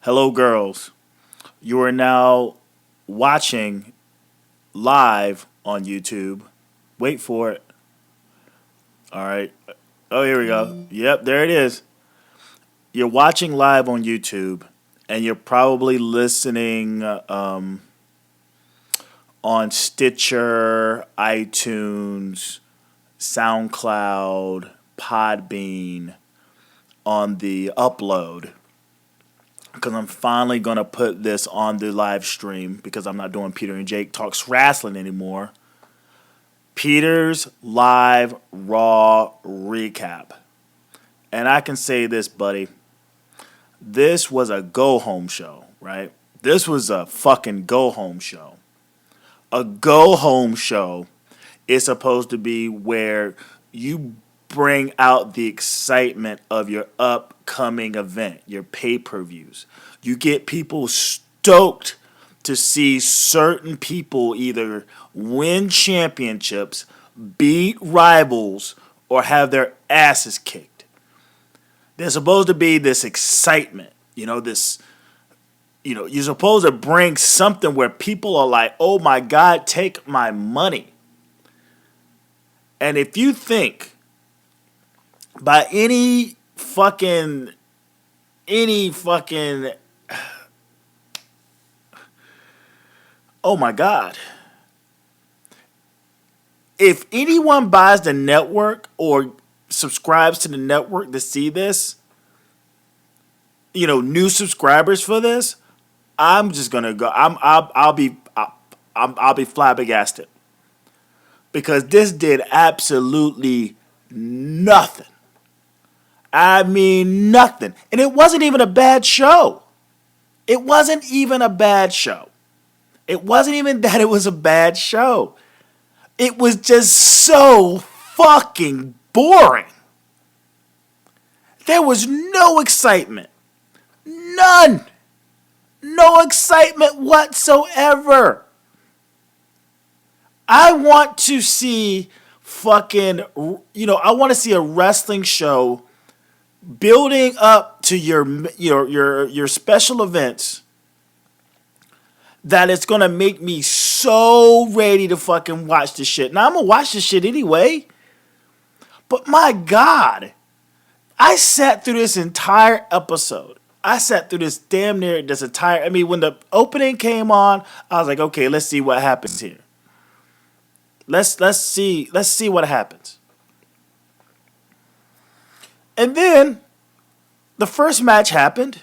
Hello, girls. You are now watching live on YouTube. Wait for it. All right. Oh, here we go. Yep, there it is. You're watching live on YouTube, and you're probably listening on Stitcher, iTunes, SoundCloud, Podbean, on the upload. Because I'm finally going to put this on the live stream because I'm not doing Peter and Jake Talks Wrestling anymore. Peter's Live Raw Recap. And I can say this, buddy. This was a go-home show, right? This was a fucking go-home show. A go-home show is supposed to be where you bring out the excitement of your upcoming event, your pay-per-views. You get people stoked to see certain people either win championships, beat rivals, or have their asses kicked. There's supposed to be this excitement, you're supposed to bring something where people are like, oh my God, take my money. And if you think by any fucking, oh my God. If anyone buys the network or subscribes to the network to see this, new subscribers for this, I'm just gonna go. I'll be flabbergasted because this did absolutely nothing. I mean nothing, and it wasn't even a bad show. It wasn't even a bad show. It wasn't even that it was a bad show. It was just so fucking boring. There was no excitement. None. No excitement whatsoever. I want to see I want to see a wrestling show building up to your special events that it's going to make me so ready to fucking watch this shit. Now, I'm going to watch this shit anyway. But my God, I sat through this entire episode. I sat through this when the opening came on, I was like, okay, let's see what happens here. Let's see what happens. And then the first match happened.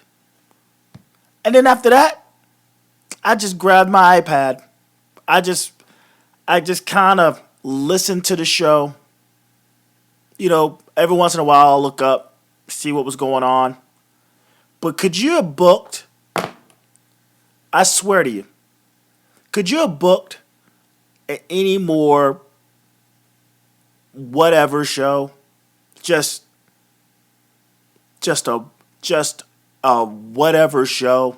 And then after that, I just grabbed my iPad. I just kind of listened to the show. Every once in a while I'll look up, see what was going on. But could you have booked, I swear to you, could you have booked any more whatever show? Just a whatever show.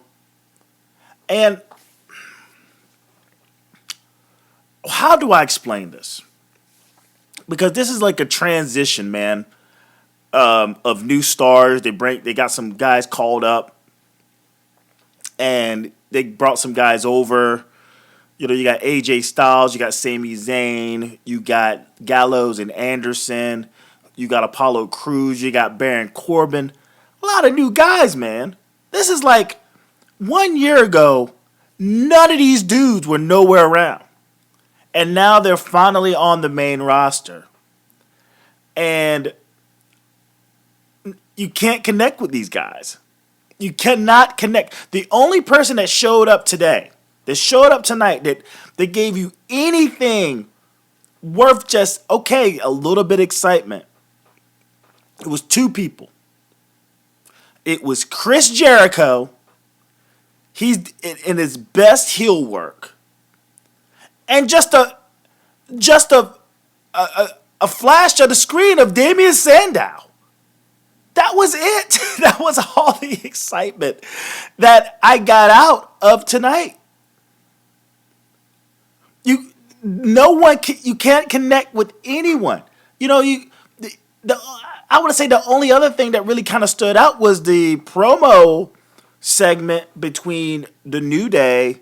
And how do I explain this? Because this is like a transition, man, of new stars. They got some guys called up, and they brought some guys over. You got AJ Styles, you got Sami Zayn, you got Gallows and Anderson, you got Apollo Crews, you got Baron Corbin. A lot of new guys, man. This is like 1 year ago, none of these dudes were nowhere around. And now they're finally on the main roster. And you can't connect with these guys. You cannot connect. The only person that showed up tonight, that gave you anything worth just, okay, a little bit of excitement, it was two people. It was Chris Jericho. He's in his best heel work. And just a flash of the screen of Damian Sandow. That was it. That was all the excitement that I got out of tonight. You can't connect with anyone. I want to say the only other thing that really kind of stood out was the promo segment between the New Day,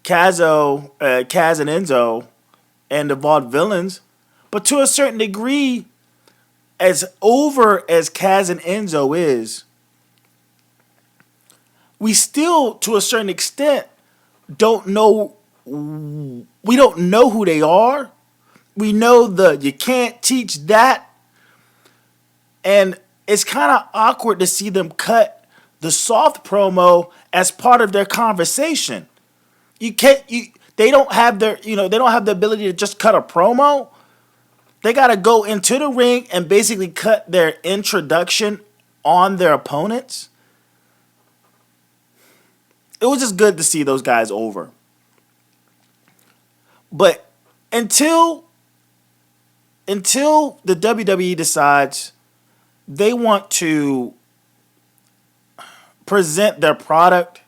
Kaz and Enzo, and the Vaudevillains. But to a certain degree, as over as Kaz and Enzo is, we still, to a certain extent, don't know. We don't know who they are. We know you can't teach that, and it's kind of awkward to see them cut the soft promo as part of their conversation. You can't. They don't have their. They don't have the ability to just cut a promo. They got to go into the ring and basically cut their introduction on their opponents. It was just good to see those guys over. But until the WWE decides they want to present their product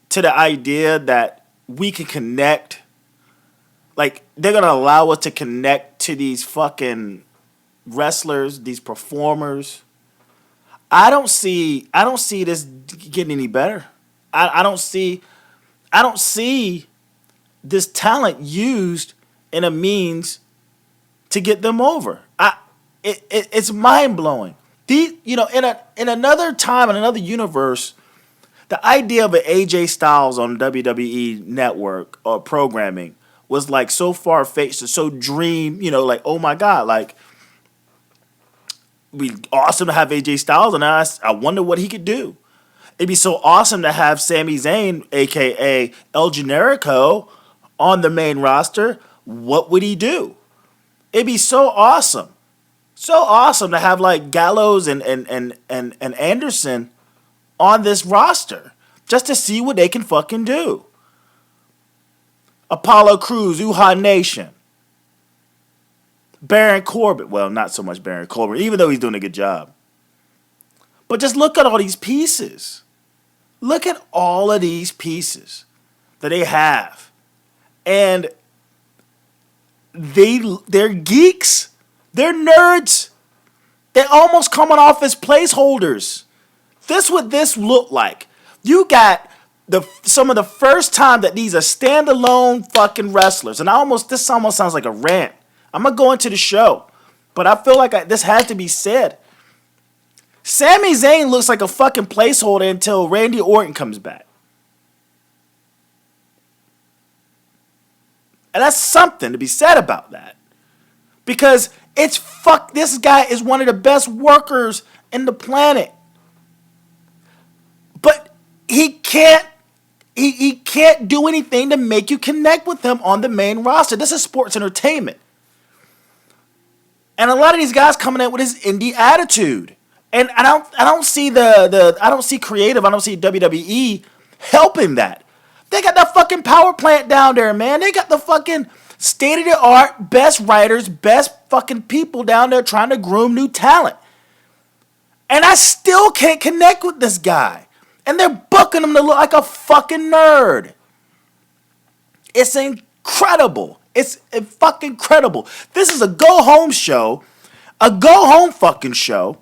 to the idea that we can connect, like they're going to allow us to connect to these fucking wrestlers, these performers, I don't see this getting any better. I don't see this talent used in a means to get them over. It's mind blowing. In another time, in another universe, the idea of an AJ Styles on WWE network or programming was like so far fetched and so dream. Like, oh my god, like it'd be awesome to have AJ Styles, and I wonder what he could do. It'd be so awesome to have Sami Zayn, aka El Generico, on the main roster. What would he do? It'd be so awesome. So awesome to have like Gallows and Anderson on this roster just to see what they can fucking do. Apollo Crews, Uhaa Nation. Baron Corbin. Well, not so much Baron Corbin, even though he's doing a good job. But just look at all these pieces. Look at all of these pieces that they have. And they're geeks. They're nerds. They're almost coming off as placeholders. This what this looked like. You got some of the first time that these are standalone fucking wrestlers. And this almost sounds like a rant. I'm going to go into the show. But I feel like this has to be said. Sami Zayn looks like a fucking placeholder until Randy Orton comes back. And that's something to be said about that. Because this guy is one of the best workers in the planet. But he can't do anything to make you connect with him on the main roster. This is sports entertainment. And a lot of these guys coming in with his indie attitude. And I don't see creative, I don't see WWE helping that. They got that fucking power plant down there, man. They got the fucking state-of-the-art, best writers, best fucking people down there trying to groom new talent. And I still can't connect with this guy. And they're booking him to look like a fucking nerd. It's incredible. It's fucking incredible. This is a go-home show. A go-home fucking show.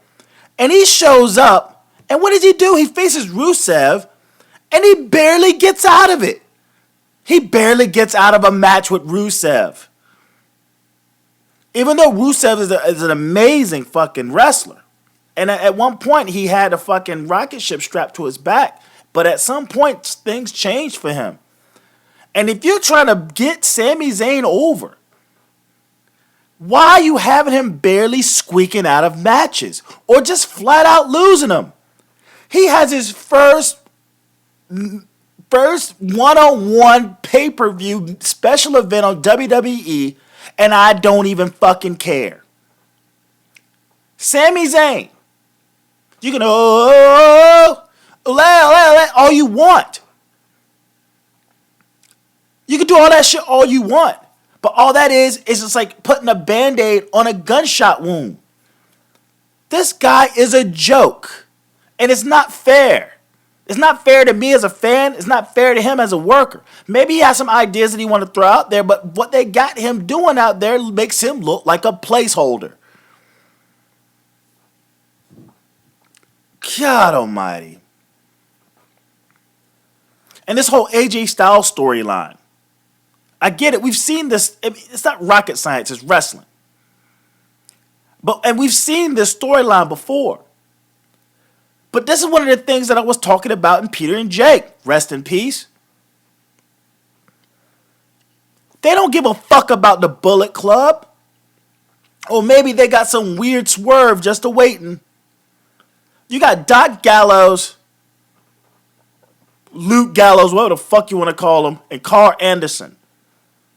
And he shows up, and what does he do? He faces Rusev, and he barely gets out of it. He barely gets out of a match with Rusev. Even though Rusev is an amazing fucking wrestler. And at one point, he had a fucking rocket ship strapped to his back. But at some point, things changed for him. And if you're trying to get Sami Zayn over, why are you having him barely squeaking out of matches? Or just flat out losing them? He has his first one-on-one pay-per-view special event on WWE, and I don't even fucking care. Sami Zayn. You can all you want. You can do all that shit all you want. But all that is just like putting a Band-Aid on a gunshot wound. This guy is a joke. And it's not fair. It's not fair to me as a fan. It's not fair to him as a worker. Maybe he has some ideas that he want to throw out there, but what they got him doing out there makes him look like a placeholder. God almighty. And this whole AJ Styles storyline. I get it. We've seen this. It's not rocket science. It's wrestling. And we've seen this storyline before. But this is one of the things that I was talking about in Peter and Jake. Rest in peace. They don't give a fuck about the Bullet Club. Or maybe they got some weird swerve just awaiting. You got Doc Gallows, Luke Gallows, whatever the fuck you want to call him, and Carl Anderson,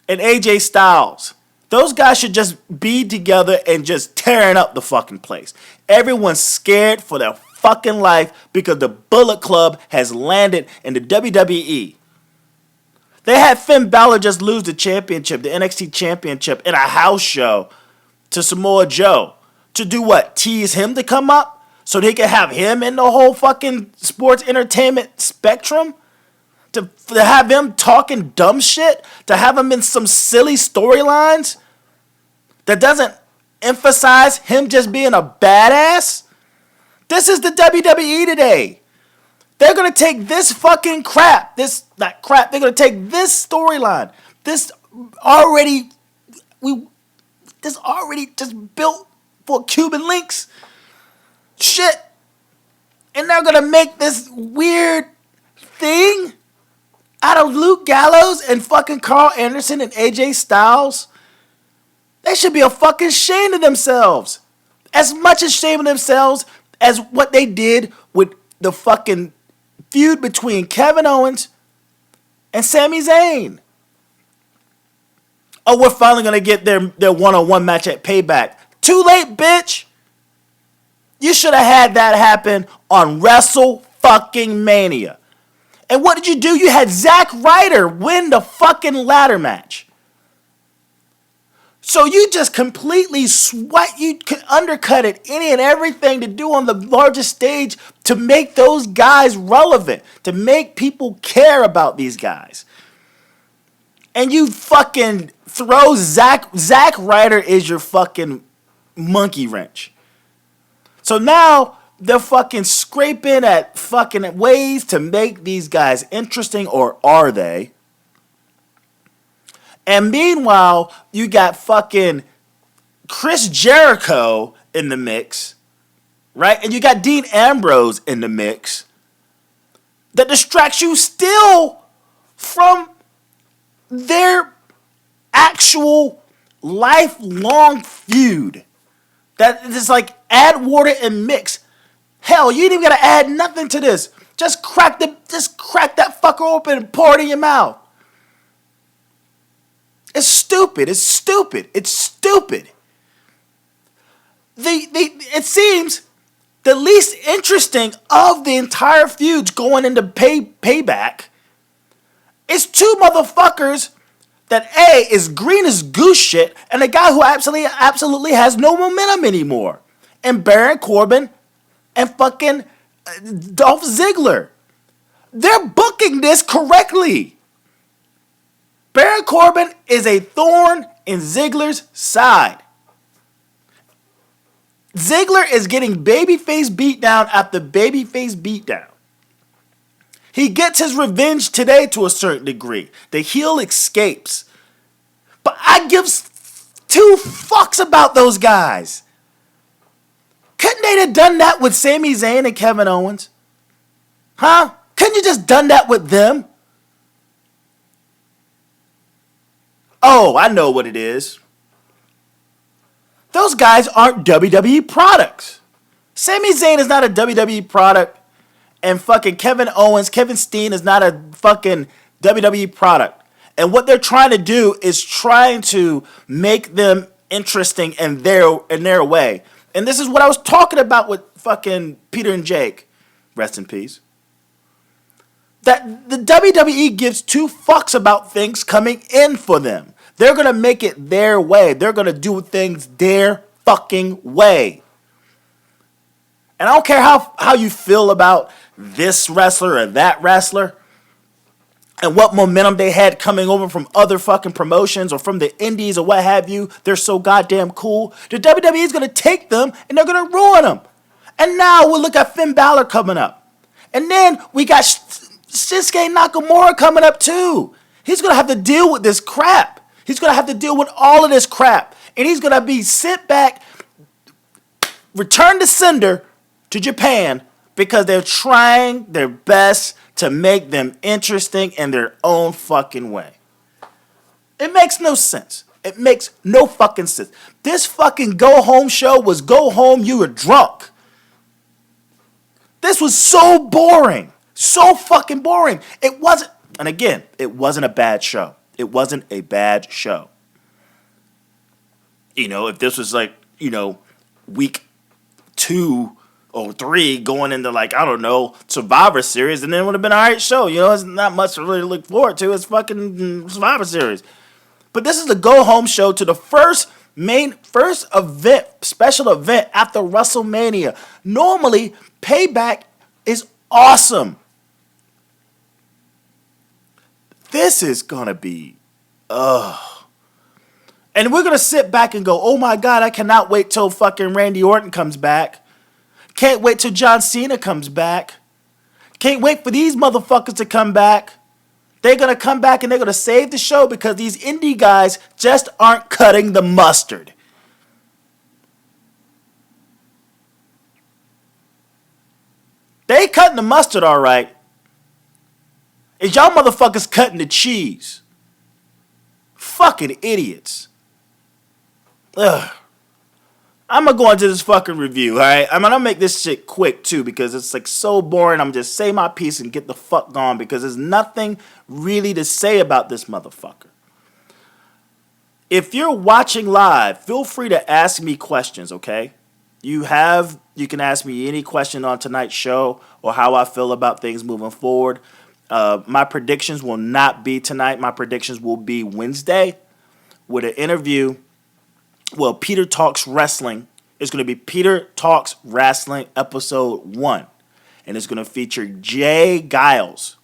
and AJ Styles. Those guys should just be together and just tearing up the fucking place. Everyone's scared for their fucking life because the Bullet Club has landed in the WWE. They had Finn Balor just lose the championship, the NXT championship, in a house show to Samoa Joe. To do what? Tease him to come up? So they can have him in the whole fucking sports entertainment spectrum? To have him talking dumb shit? To have him in some silly storylines? That doesn't emphasize him just being a badass? This is the WWE today. They're going to take this fucking crap. They're going to take this storyline. This already just built for Cuban links shit, and they're gonna make this weird thing out of Luke Gallows and fucking Carl Anderson and AJ Styles. They should be a fucking ashamed of themselves. As much ashamed of themselves as what they did with the fucking feud between Kevin Owens and Sami Zayn. Oh, we're finally gonna get their one-on-one match at Payback. Too late, bitch. You should have had that happen on Wrestle fucking Mania. And what did you do? You had Zack Ryder win the fucking ladder match. So you just completely you undercutted any and everything to do on the largest stage to make those guys relevant, to make people care about these guys. And you fucking throw Zack Ryder is your fucking monkey wrench. So now they're fucking scraping at fucking ways to make these guys interesting, or are they? And meanwhile, you got fucking Chris Jericho in the mix, right? And you got Dean Ambrose in the mix that distracts you still from their actual lifelong feud. That is like add water and mix. Hell, you ain't even gotta add nothing to this. Just crack that fucker open and pour it in your mouth. It's stupid. It seems the least interesting of the entire feuds going into Payback is two motherfuckers that A, is green as goose shit, and a guy who absolutely has no momentum anymore. And Baron Corbin and fucking Dolph Ziggler. They're booking this correctly. Baron Corbin is a thorn in Ziggler's side. Ziggler is getting babyface beatdown after babyface beatdown. He gets his revenge today to a certain degree. The heel escapes. But I give two fucks about those guys. Couldn't they have done that with Sami Zayn and Kevin Owens? Huh? Couldn't you just done that with them? Oh, I know what it is. Those guys aren't WWE products. Sami Zayn is not a WWE product. And fucking Kevin Steen is not a fucking WWE product. And what they're trying to do is trying to make them interesting in their way. And this is what I was talking about with fucking Peter and Jake. Rest in peace. That the WWE gives two fucks about things coming in for them. They're going to make it their way. They're going to do things their fucking way. And I don't care how you feel about this wrestler or that wrestler and what momentum they had coming over from other fucking promotions or from the indies or what have you. They're so goddamn cool. The WWE is going to take them and they're going to ruin them. And now we'll look at Finn Balor coming up. And then we got Shinsuke Nakamura coming up too. He's going to have to deal with this crap. He's going to have to deal with all of this crap. And he's going to be sent back, return to sender to Japan because they're trying their best to make them interesting in their own fucking way. It makes no sense. It makes no fucking sense. This fucking go home show was go home, you were drunk. This was so boring. So fucking boring. It wasn't, and again, it wasn't a bad show. It wasn't a bad show. You know, if this was like, you know, week 2 or 3 going into like, I don't know, Survivor Series, and then it would have been an alright show. You know, it's not much to really look forward to. It's fucking Survivor Series. But this is the go home show to the first event, special event after WrestleMania. Normally, Payback is awesome. This is gonna be, and we're gonna sit back and go, oh my God, I cannot wait till fucking Randy Orton comes back. Can't wait till John Cena comes back. Can't wait for these motherfuckers to come back. They're going to come back and they're going to save the show because these indie guys just aren't cutting the mustard. They cutting the mustard all right. Is y'all motherfuckers cutting the cheese? Fucking idiots. Ugh. I'm going to go into this fucking review, all right? I'm going to make this shit quick, too, because it's, like, so boring. I'm just say my piece and get the fuck gone because there's nothing really to say about this motherfucker. If you're watching live, feel free to ask me questions, okay? You can ask me any question on tonight's show or how I feel about things moving forward. My predictions will not be tonight. My predictions will be Wednesday with an interview. Well, Peter Talks Wrestling. It's going to be Peter Talks Wrestling episode 1. And it's going to feature Jay Giles.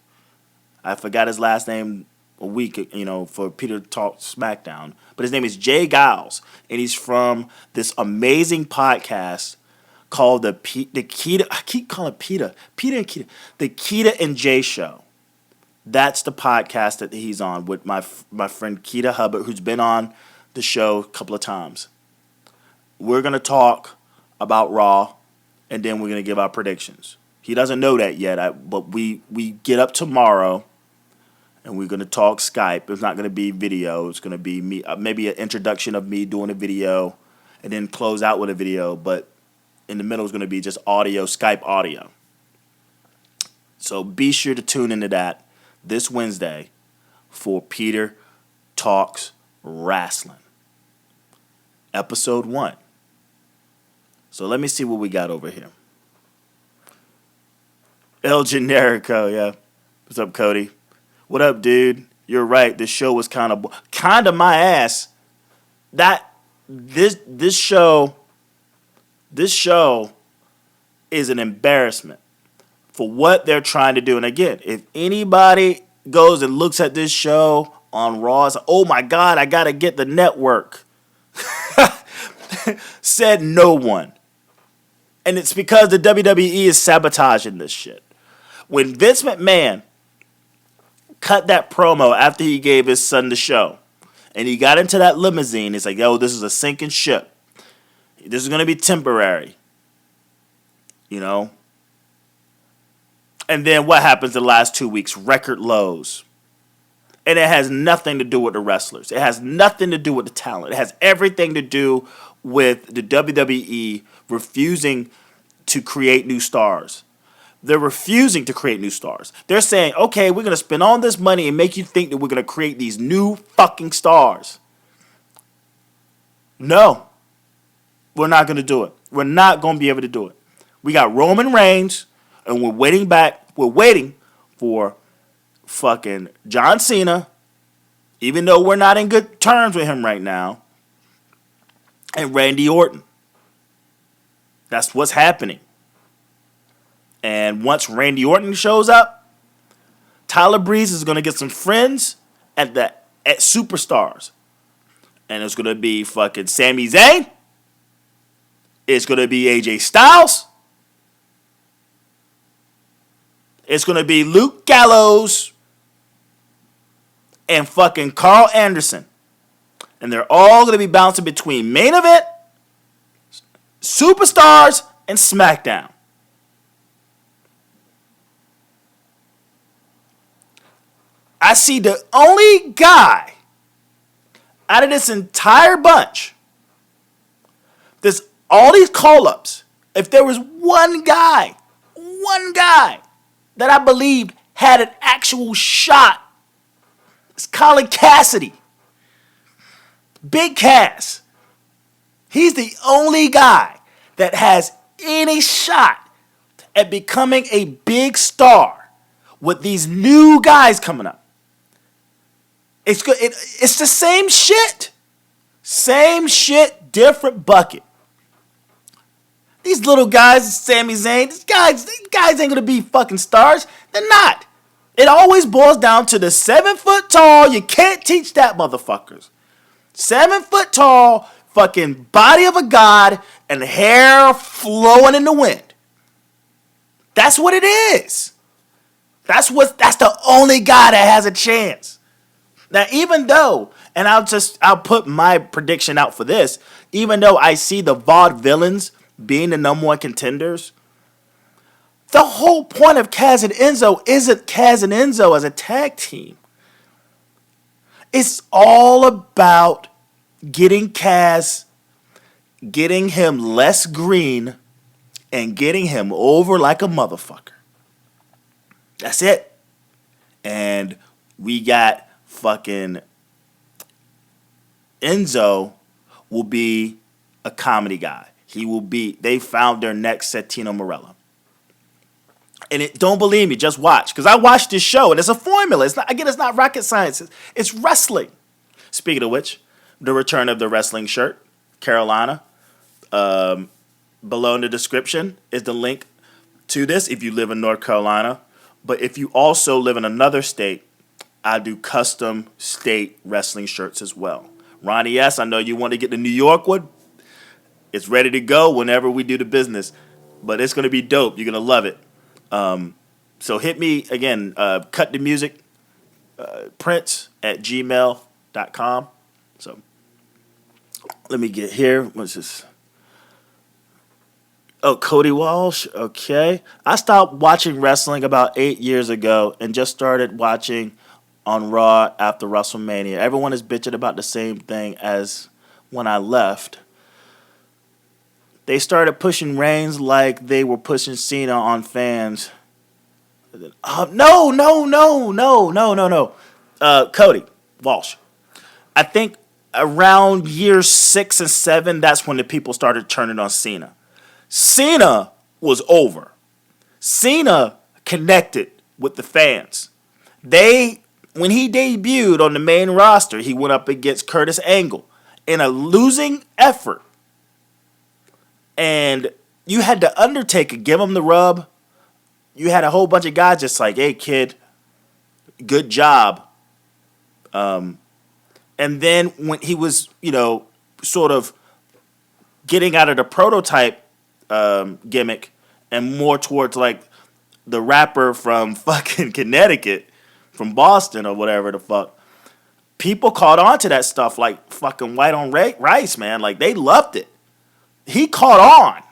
I forgot his last name a week, you know, for Peter Talks SmackDown. But his name is Jay Giles. And he's from this amazing podcast called the Keita. I keep calling it Peter and Keita. The Keita and Jay Show. That's the podcast that he's on with my friend Keita Hubbard, who's been on the show a couple of times. We're going to talk about Raw, and then we're going to give our predictions. He doesn't know that yet, but we get up tomorrow, and we're going to talk Skype. It's not going to be video. It's going to be me, maybe an introduction of me doing a video, and then close out with a video, but in the middle is going to be just audio, Skype audio. So be sure to tune into that this Wednesday for Peter Talks Wrestling. Episode 1. So let me see what we got over here. El Generico, yeah. What's up, Cody? What up, dude? You're right. This show was kind of my ass. This show is an embarrassment for what they're trying to do. And again, if anybody goes and looks at this show on Raw, it's like, oh my God, I gotta get the network. Said no one. And it's because the WWE is sabotaging this shit. When Vince McMahon cut that promo after he gave his son the show, and he got into that limousine, he's like, yo, this is a sinking ship. This is going to be temporary. You know? And then what happens the last 2 weeks? Record lows. And it has nothing to do with the wrestlers. It has nothing to do with the talent. It has everything to do with the WWE refusing to create new stars. They're refusing to create new stars. They're saying, okay, we're going to spend all this money and make you think that we're going to create these new fucking stars. No. We're not going to do it. We're not going to be able to do it. We got Roman Reigns, and we're waiting for fucking John Cena, even though we're not in good terms with him right now, and Randy Orton. That's what's happening. And once Randy Orton shows up, Tyler Breeze is going to get some friends at Superstars. And it's going to be fucking Sami Zayn. It's going to be AJ Styles. It's going to be Luke Gallows and fucking Carl Anderson. And they're all going to be bouncing between main event, Superstars, and SmackDown. I see the only guy out of this entire bunch, there's all these call-ups. If there was one guy that I believed had an actual shot, it's Colin Cassidy. Big Cass. He's the only guy that has any shot at becoming a big star with these new guys coming up. It's good. It's the same shit. Same shit, different bucket. These little guys, Sami Zayn, these guys ain't gonna be fucking stars. They're not. It always boils down to the 7 foot tall. You can't teach that, motherfuckers. 7 foot tall, fucking body of a god, and hair flowing in the wind. That's what it is. That's the only guy that has a chance. Now, even though, and I'll put my prediction out for this, even though I see the Vaudevillains being the number one contenders, the whole point of Kaz and Enzo isn't Kaz and Enzo as a tag team. It's all about getting Kaz, getting him less green, and getting him over like a motherfucker. That's it. And we got fucking Enzo will be a comedy guy. They found their next Santino Marella. And don't believe me, just watch. Because I watched this show, and it's a formula. It's not rocket science. It's wrestling. Speaking of which, the return of the wrestling shirt, Carolina. Below in the description is the link to this if you live in North Carolina. But if you also live in another state, I do custom state wrestling shirts as well. Ronnie S., I know you want to get the New York one. It's ready to go whenever we do the business. But it's going to be dope. You're going to love it. So hit me, again, cut the music, prince@gmail.com. So let me get here. What's this? Oh, Cody Walsh. Okay. I stopped watching wrestling about 8 years ago and just started watching on Raw after WrestleMania. Everyone is bitching about the same thing as when I left. They started pushing Reigns like they were pushing Cena on fans. No. Cody Walsh. I think around year 6 and 7, that's when the people started turning on Cena. Cena was over. Cena connected with the fans. When he debuted on the main roster, he went up against Curtis Angle in a losing effort. And you had the Undertaker give him the rub. You had a whole bunch of guys just like, hey, kid, good job. And then when he was, sort of getting out of the prototype gimmick and more towards like the rapper from fucking Connecticut, from Boston or whatever the fuck, people caught on to that stuff like fucking white on rice, man. Like they loved it. He caught on.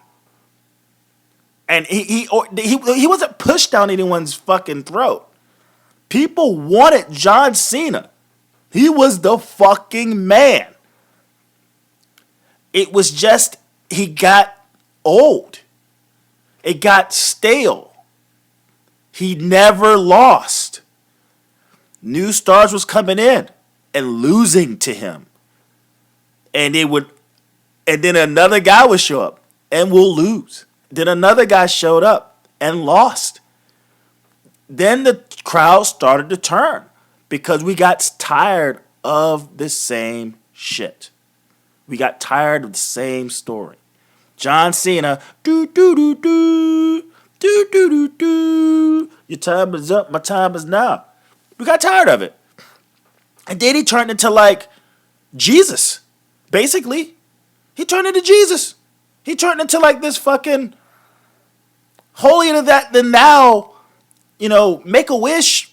And he wasn't pushed down anyone's fucking throat. People wanted John Cena. He was the fucking man. It was just he got old. It got stale. He never lost. New stars was coming in and losing to him. And then another guy would show up and will lose. Then another guy showed up and lost. Then the crowd started to turn because we got tired of the same shit. We got tired of the same story. John Cena, do. Your time is up, my time is now. We got tired of it. And then he turned into like Jesus. Basically, he turned into Jesus. He turned into like this fucking holier than thou, Make a wish,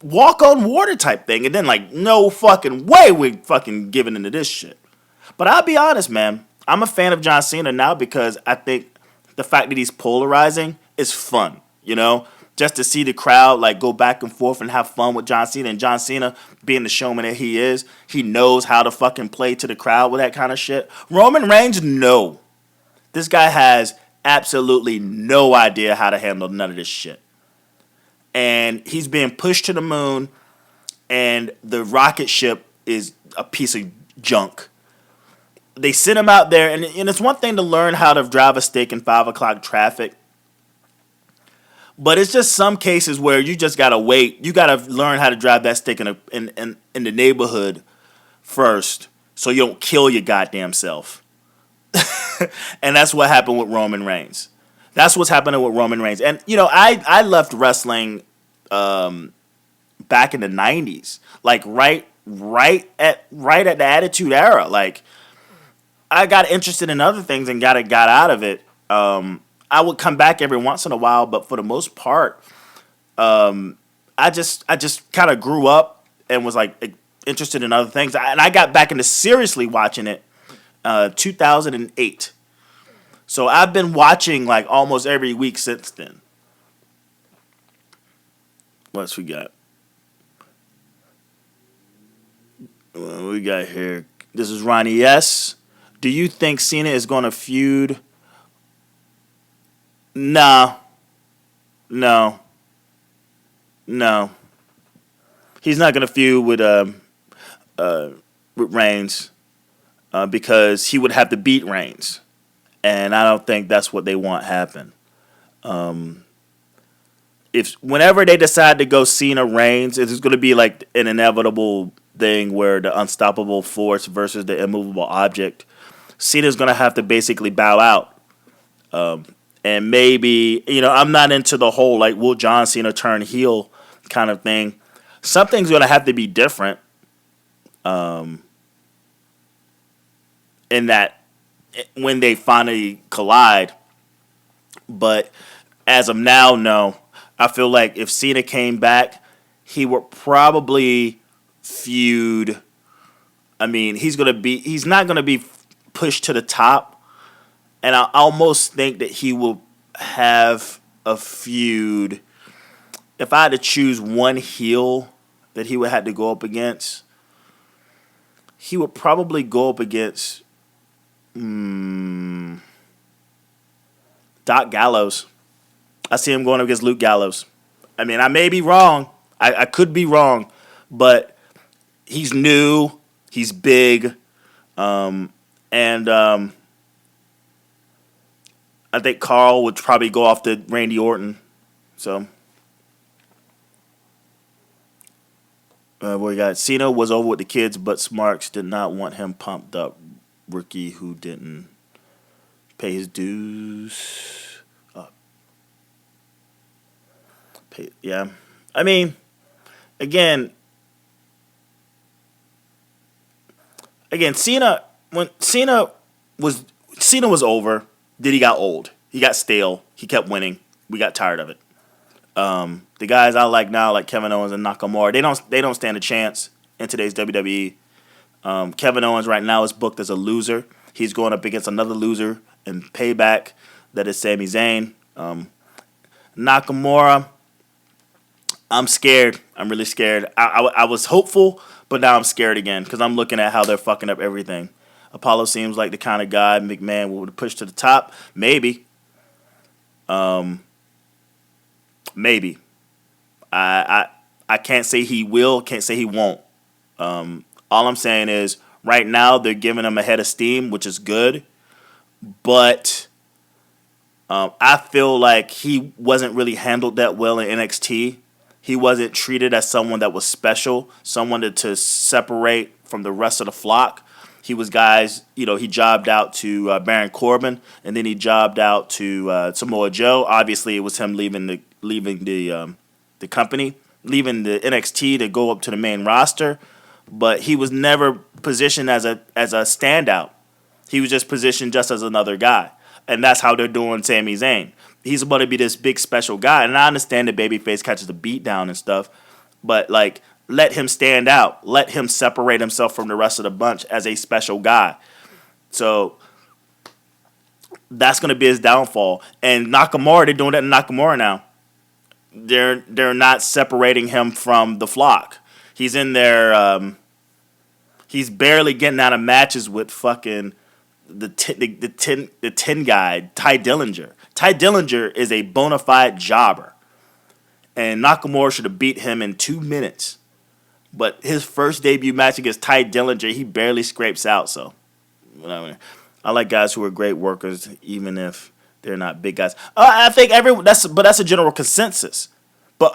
walk on water type thing, and then like, no fucking way we fucking giving into this shit. But I'll be honest, man. I'm a fan of John Cena now because I think the fact that he's polarizing is fun, Just to see the crowd like go back and forth and have fun with John Cena. And John Cena, being the showman that he is, he knows how to fucking play to the crowd with that kind of shit. Roman Reigns, no. This guy has absolutely no idea how to handle none of this shit. And he's being pushed to the moon, and the rocket ship is a piece of junk. They sent him out there, and it's one thing to learn how to drive a stick in 5 o'clock traffic. But it's just some cases where you just gotta wait. You gotta learn how to drive that stick in the neighborhood first, so you don't kill your goddamn self. And that's what happened with Roman Reigns. That's what's happening with Roman Reigns. And I left wrestling back in the 90s, like right at the Attitude Era. Like, I got interested in other things and got out of it. I would come back every once in a while, but for the most part, I just kind of grew up and was like interested in other things. And I got back into seriously watching it 2008. So I've been watching like almost every week since then. What else we got? What we got here? This is Ronnie S. Do you think Cena is going to feud? No. He's not going to feud with Reigns because he would have to beat Reigns. And I don't think that's what they want happen. If whenever they decide to go Cena Reigns, it's going to be like an inevitable thing where the unstoppable force versus the immovable object. Cena's going to have to basically bow out. And maybe, I'm not into the whole, like, will John Cena turn heel kind of thing. Something's going to have to be different in that when they finally collide. But as of now, no. I feel like if Cena came back, he would probably feud. I mean, he's not going to be pushed to the top. And I almost think that he will have a feud. If I had to choose one heel that he would have to go up against, he would probably go up against Doc Gallows. I see him going up against Luke Gallows. I mean, I may be wrong. I could be wrong. But he's new. He's big. And I think Carl would probably go off to Randy Orton. So, we got Cena was over with the kids, but Smarks did not want him pumped up. Rookie who didn't pay his dues. Yeah. I mean, again, Cena was over. Then he got old. He got stale. He kept winning. We got tired of it. The guys I like now, like Kevin Owens and Nakamura, they don't stand a chance in today's WWE. Kevin Owens right now is booked as a loser. He's going up against another loser in Payback. That is Sami Zayn. Nakamura, I'm scared. I'm really scared. I was hopeful, but now I'm scared again because I'm looking at how they're fucking up everything. Apollo seems like the kind of guy McMahon would push to the top. Maybe. Maybe. I can't say he will. Can't say he won't. All I'm saying is right now they're giving him a head of steam, which is good. But I feel like he wasn't really handled that well in NXT. He wasn't treated as someone that was special, someone to separate from the rest of the flock. He was guys, he jobbed out to Baron Corbin, and then he jobbed out to Samoa Joe. Obviously, it was him leaving the company, leaving the NXT to go up to the main roster. But he was never positioned as a standout. He was just positioned just as another guy, and that's how they're doing Sami Zayn. he's about to be this big special guy. And I understand that babyface catches the beat down and stuff, but like let him stand out. Let him separate himself from the rest of the bunch as a special guy. So that's going to be his downfall. And Nakamura, they're doing that to Nakamura now. They're not separating him from the flock. He's in there. He's barely getting out of matches with fucking the tin guy, Ty Dillinger. Ty Dillinger is a bona fide jobber, and Nakamura should have beat him in 2 minutes. But his first debut match against Ty Dillinger, he barely scrapes out. So, I like guys who are great workers, even if they're not big guys. I think that's a general consensus. But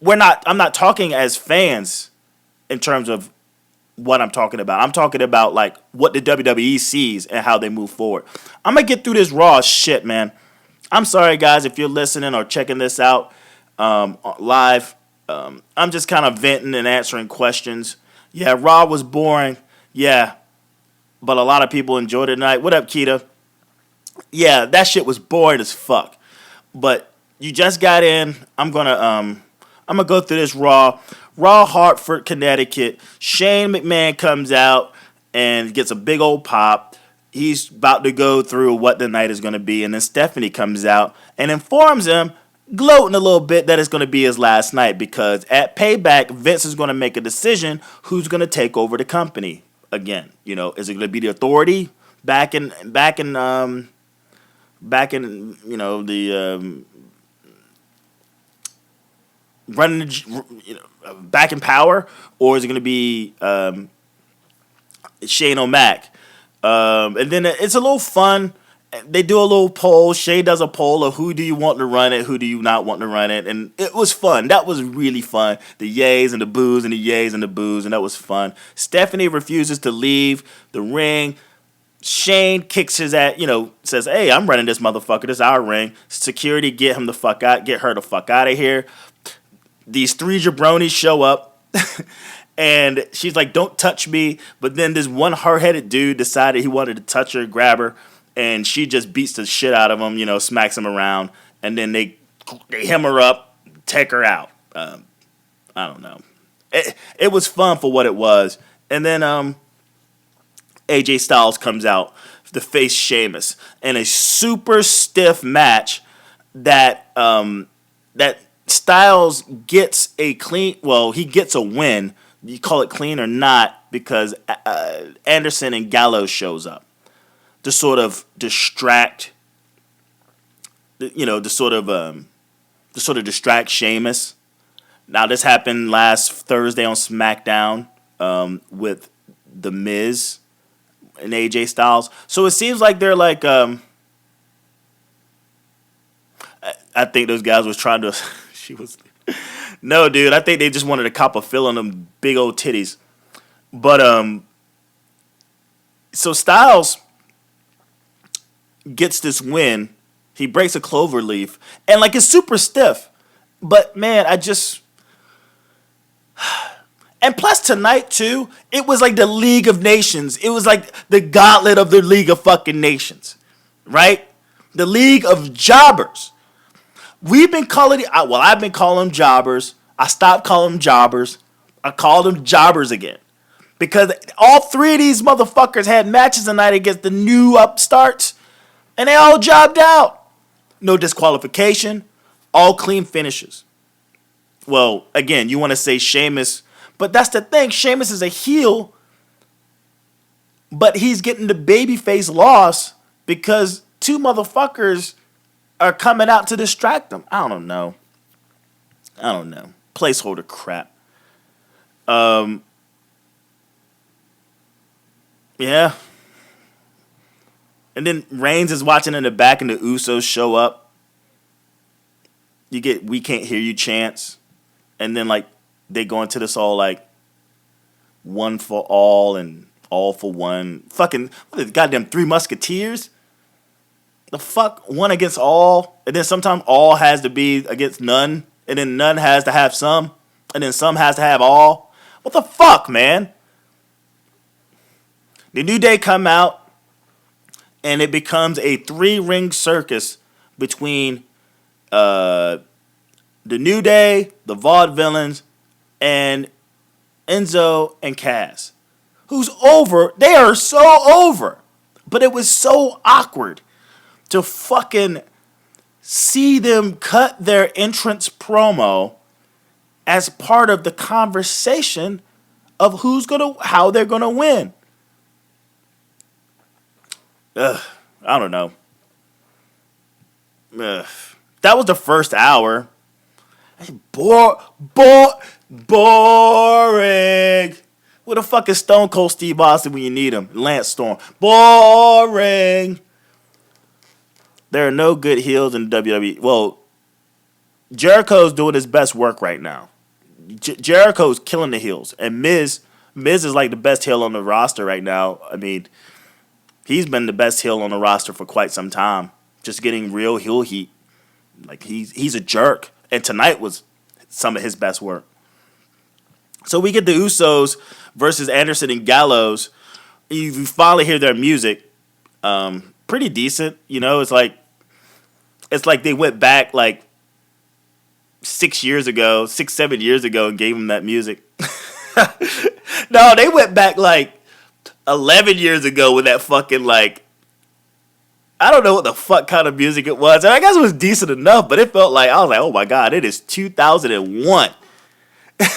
I'm not talking as fans in terms of what I'm talking about. I'm talking about like what the WWE sees and how they move forward. I'm gonna get through this Raw shit, man. I'm sorry, guys, if you're listening or checking this out live. I'm just kind of venting and answering questions. Yeah, Raw was boring. Yeah, but a lot of people enjoyed it tonight. What up, Keita? Yeah, that shit was boring as fuck. But you just got in. I'm gonna go through this Raw. Raw, Hartford, Connecticut. Shane McMahon comes out and gets a big old pop. He's about to go through what the night is going to be. And then Stephanie comes out and informs him, gloating a little bit, that it's going to be his last night. Because at Payback, Vince is going to make a decision who's going to take over the company again. You know, is it going to be the Authority back in the running, back in power, or is it going to be Shane O'Mac? And then it's a little fun. They do a little poll. Shay does a poll of who do you want to run it, who do you not want to run it, and it was fun. That was really fun. The yays and the boos and the yays and the boos, and that was fun. Stephanie refuses to leave the ring. Shane kicks his ass, says, "Hey, I'm running this motherfucker. This is our ring. Security, get her the fuck out of here." These three jabronis show up, and she's like, "Don't touch me." But then this one hard-headed dude decided he wanted to touch her, grab her, and she just beats the shit out of him, smacks him around, and then they hem her up, take her out. I don't know. It was fun for what it was. And then AJ Styles comes out to face Sheamus in a super stiff match that Styles gets he gets a win. You call it clean or not, because Anderson and Gallows shows up to sort of distract, to sort of distract Sheamus. Now, this happened last Thursday on SmackDown with The Miz and AJ Styles. So it seems like they're like, I think those guys was trying to, no, dude, I think they just wanted a cop a fill on them big old titties. But, so Styles gets this win. He breaks a clover leaf, and like it's super stiff. But man, and plus tonight too, it was like the League of Nations. It was like the gauntlet of the League of fucking Nations, right? The League of Jobbers. I've been calling them jobbers. I stopped calling them jobbers. I called them jobbers again. Because all three of these motherfuckers had matches tonight against the new upstarts, and they all jobbed out. No disqualification, all clean finishes. Well, again, you want to say Sheamus, but that's the thing. Sheamus is a heel, but he's getting the babyface loss because two motherfuckers are coming out to distract him. I don't know. Placeholder crap. Yeah. And then Reigns is watching in the back and the Usos show up. You get "We can't hear you" chants. And then like they go into this all like one for all and all for one. Fucking what are the goddamn Three Musketeers? The fuck? One against all. And then sometimes all has to be against none. And then none has to have some. And then some has to have all. What the fuck, man? The New Day come out, and it becomes a 3-ring circus between uh, the New Day, the Vaudevillains, and Enzo and Cass. Who's over? They are so over. But it was so awkward to fucking see them cut their entrance promo as part of the conversation of how they're gonna win. Ugh, I don't know. Ugh. That was the first hour. Boring. Where the fuck is Stone Cold Steve Austin when you need him? Lance Storm. Boring. There are no good heels in WWE. Well, Jericho's doing his best work right now. Jericho's killing the heels. And Miz is like the best heel on the roster right now. I mean, he's been the best heel on the roster for quite some time. Just getting real heel heat. Like, he's a jerk. And tonight was some of his best work. So we get the Usos versus Anderson and Gallows. You finally hear their music. Pretty decent. You know, it's like they went back like 7 years ago, and gave him that music. No, they went back like 11 years ago with that fucking like, I don't know what the fuck kind of music it was. And I guess it was decent enough, but it felt like, I was like, oh my God, it is 2001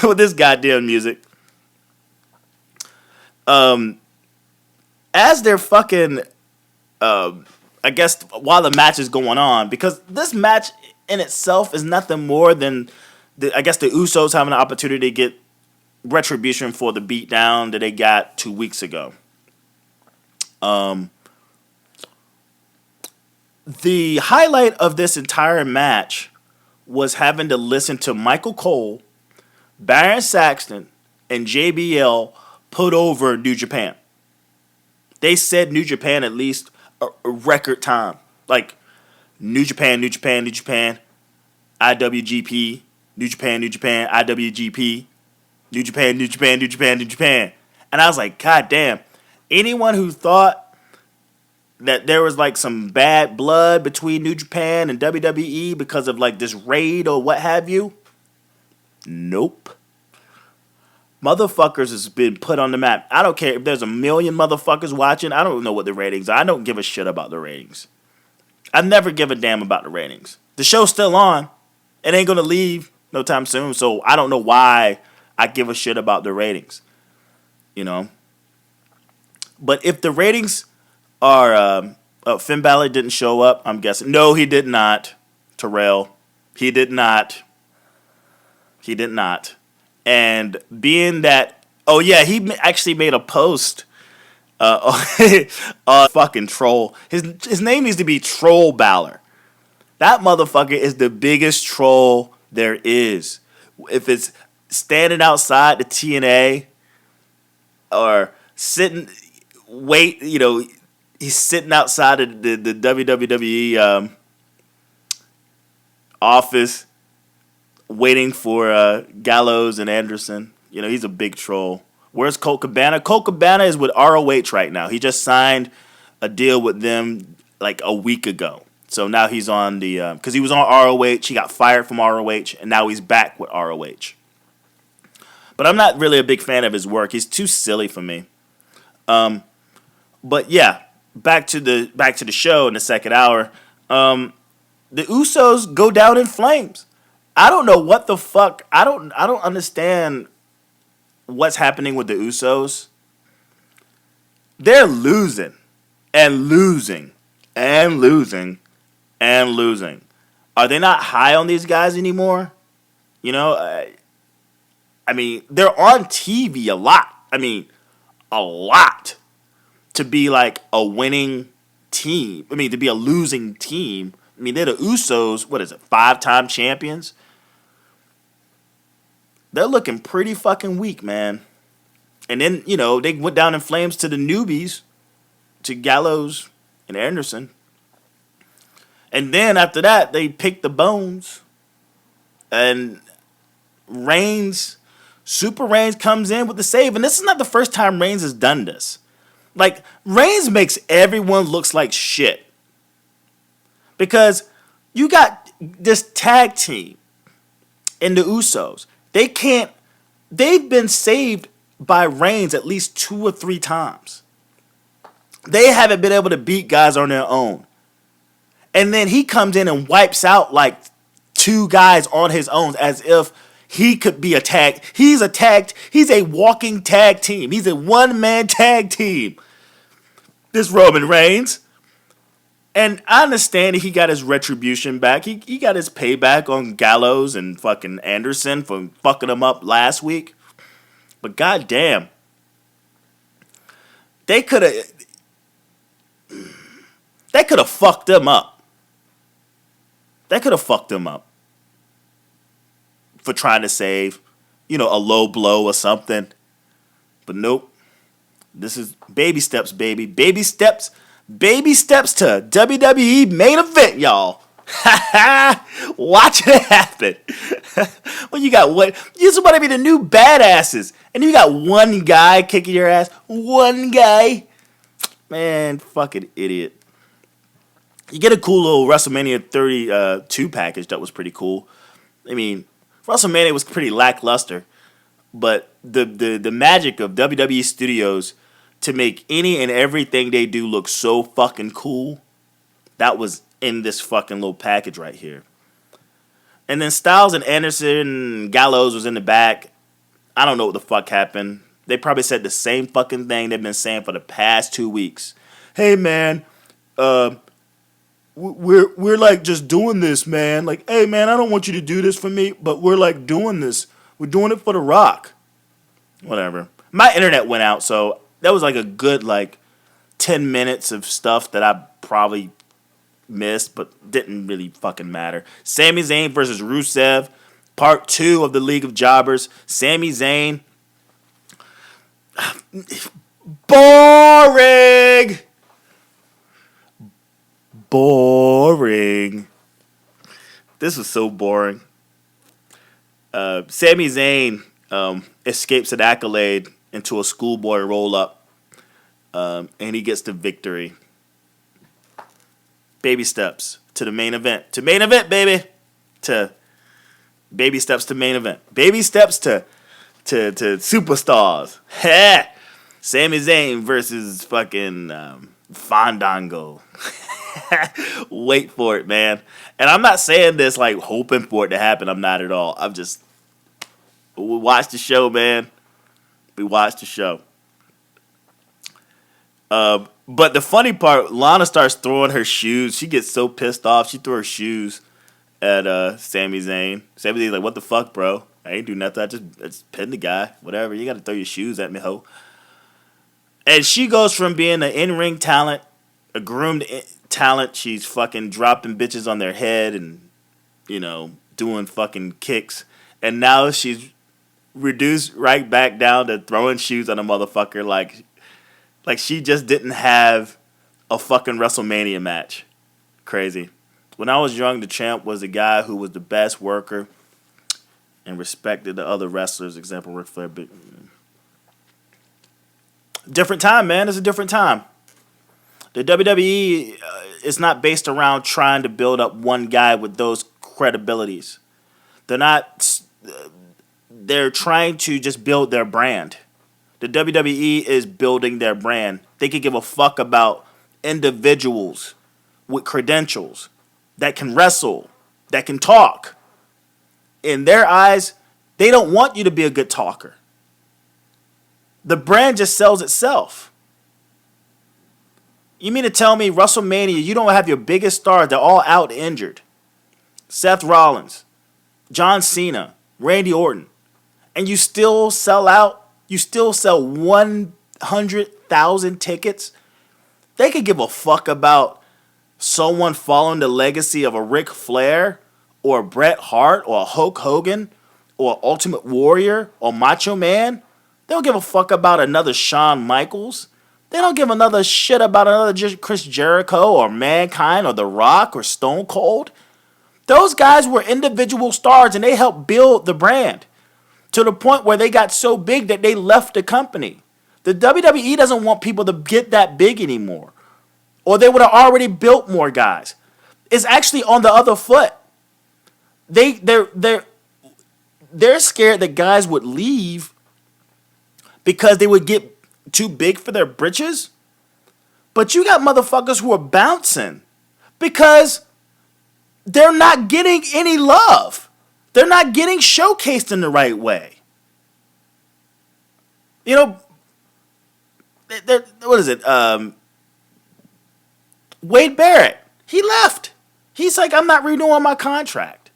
with this goddamn music. As they're fucking, I guess while the match is going on, because this match in itself is nothing more than, the Usos having an opportunity to get retribution for the beatdown that they got 2 weeks ago. The highlight of this entire match was having to listen to Michael Cole, Baron Saxton, and JBL put over New Japan. They said New Japan at least a record time. Like, New Japan, IWGP, New Japan, IWGP, New Japan. And I was like, God damn. Anyone who thought that there was like some bad blood between New Japan and WWE because of like this raid or what have you, nope. Motherfuckers has been put on the map. I don't care if there's 1 million motherfuckers watching. I don't know what the ratings are. I don't give a shit about the ratings. I never give a damn about the ratings. The show's still on. It ain't gonna leave no time soon. So I don't know why I give a shit about the ratings. You know. But if the ratings are Finn Balor didn't show up, I'm guessing. No, he did not. Terrell. He did not. And being that, oh yeah, he actually made a post. Fucking troll. His name needs to be Troll Balor. That motherfucker is the biggest troll there is. If it's standing outside the TNA or sitting, he's sitting outside of the WWE office waiting for Gallows and Anderson. You know, he's a big troll. Where's Colt Cabana? Colt Cabana is with ROH right now. He just signed a deal with them like a week ago. So now he's on the, because he was on ROH, he got fired from ROH, and now he's back with ROH. But I'm not really a big fan of his work. He's too silly for me. But yeah, back to the show in the second hour. The Usos go down in flames. I don't know what the fuck. I don't understand what's happening with the Usos. They're losing and losing and losing and losing. Are they not high on these guys anymore? You know, I mean, they're on TV a lot. I mean, a lot to be like a winning team. I mean, to be a losing team. I mean, they're the Usos, 5-time champions? They're looking pretty fucking weak, man. And then, they went down in flames to the newbies, to Gallows and Anderson. And then after that, they picked the bones. And Super Reigns comes in with the save. And this is not the first time Reigns has done this. Like, Reigns makes everyone looks like shit. Because you got this tag team and the Usos, they've been saved by Reigns at least 2 or 3 times. They haven't been able to beat guys on their own. And then he comes in and wipes out like 2 guys on his own as if he could be attacked. He's a walking tag team. He's a one-man tag team. This Roman Reigns. And I understand he got his retribution back. He got his payback on Gallows and fucking Anderson for fucking him up last week. But goddamn, they could have fucked him up. They could have fucked him up for trying to save, a low blow or something. But nope. This is baby steps, baby. Baby steps to WWE main event, y'all. Watch it happen. Well, you got what? You just want to be the new badasses. And you got one guy kicking your ass. One guy. Man, fucking idiot. You get a cool little WrestleMania 32 package that was pretty cool. I mean, WrestleMania was pretty lackluster. But the magic of WWE Studios to make any and everything they do look so fucking cool, that was in this fucking little package right here. And then Styles and Anderson, Gallows was in the back. I don't know what the fuck happened. They probably said the same fucking thing they've been saying for the past 2 weeks. Hey man, we're like just doing this, man. Like, hey man, I don't want you to do this for me, but we're like doing this. We're doing it for The Rock. Whatever. My internet went out, so that was like a good 10 minutes of stuff that I probably missed, but didn't really fucking matter. Sami Zayn versus Rusev, part 2 of the League of Jobbers. Sami Zayn. Boring. This was so boring. Sami Zayn escapes an accolade into a schoolboy roll-up, and he gets the victory. Baby steps to the main event. To main event, baby. To baby steps to main event. Baby steps to superstars. Sami Zayn versus fucking Fandango. Wait for it, man. And I'm not saying this hoping for it to happen. I'm not at all. We watched the show, man. We watched the show. But the funny part, Lana starts throwing her shoes. She gets so pissed off. She threw her shoes at Sami Zayn. Sami Zayn's like, what the fuck, bro? I ain't do nothing. I just pinned the guy. Whatever. You got to throw your shoes at me, ho. And she goes from being an in-ring talent, a groomed talent. She's fucking dropping bitches on their head and, doing fucking kicks. And now she's reduced right back down to throwing shoes on a motherfucker like she just didn't have a fucking WrestleMania match. Crazy. When I was young, the champ was a guy who was the best worker and respected the other wrestlers, example Ric Flair. But different time, man. It's a different time. The WWE is not based around trying to build up one guy with those credibilities. They're trying to just build their brand. The WWE is building their brand. They could give a fuck about individuals with credentials that can wrestle, that can talk. In their eyes, they don't want you to be a good talker. The brand just sells itself. You mean to tell me WrestleMania, you don't have your biggest stars, they're all out injured. Seth Rollins, John Cena, Randy Orton. And you still sell out? You still sell 100,000 tickets? They could give a fuck about someone following the legacy of a Ric Flair or a Bret Hart or a Hulk Hogan or Ultimate Warrior or Macho Man. They don't give a fuck about another Shawn Michaels. They don't give another shit about another Chris Jericho or Mankind or The Rock or Stone Cold. Those guys were individual stars and they helped build the brand to the point where they got so big that they left the company. The WWE doesn't want people to get that big anymore, or they would have already built more guys. It's actually on the other foot. they're scared that guys would leave because they would get too big for their britches. But you got motherfuckers who are bouncing because they're not getting any love. They're not getting showcased in the right way. You know, what is it? Wade Barrett. He left. He's like, I'm not renewing my contract.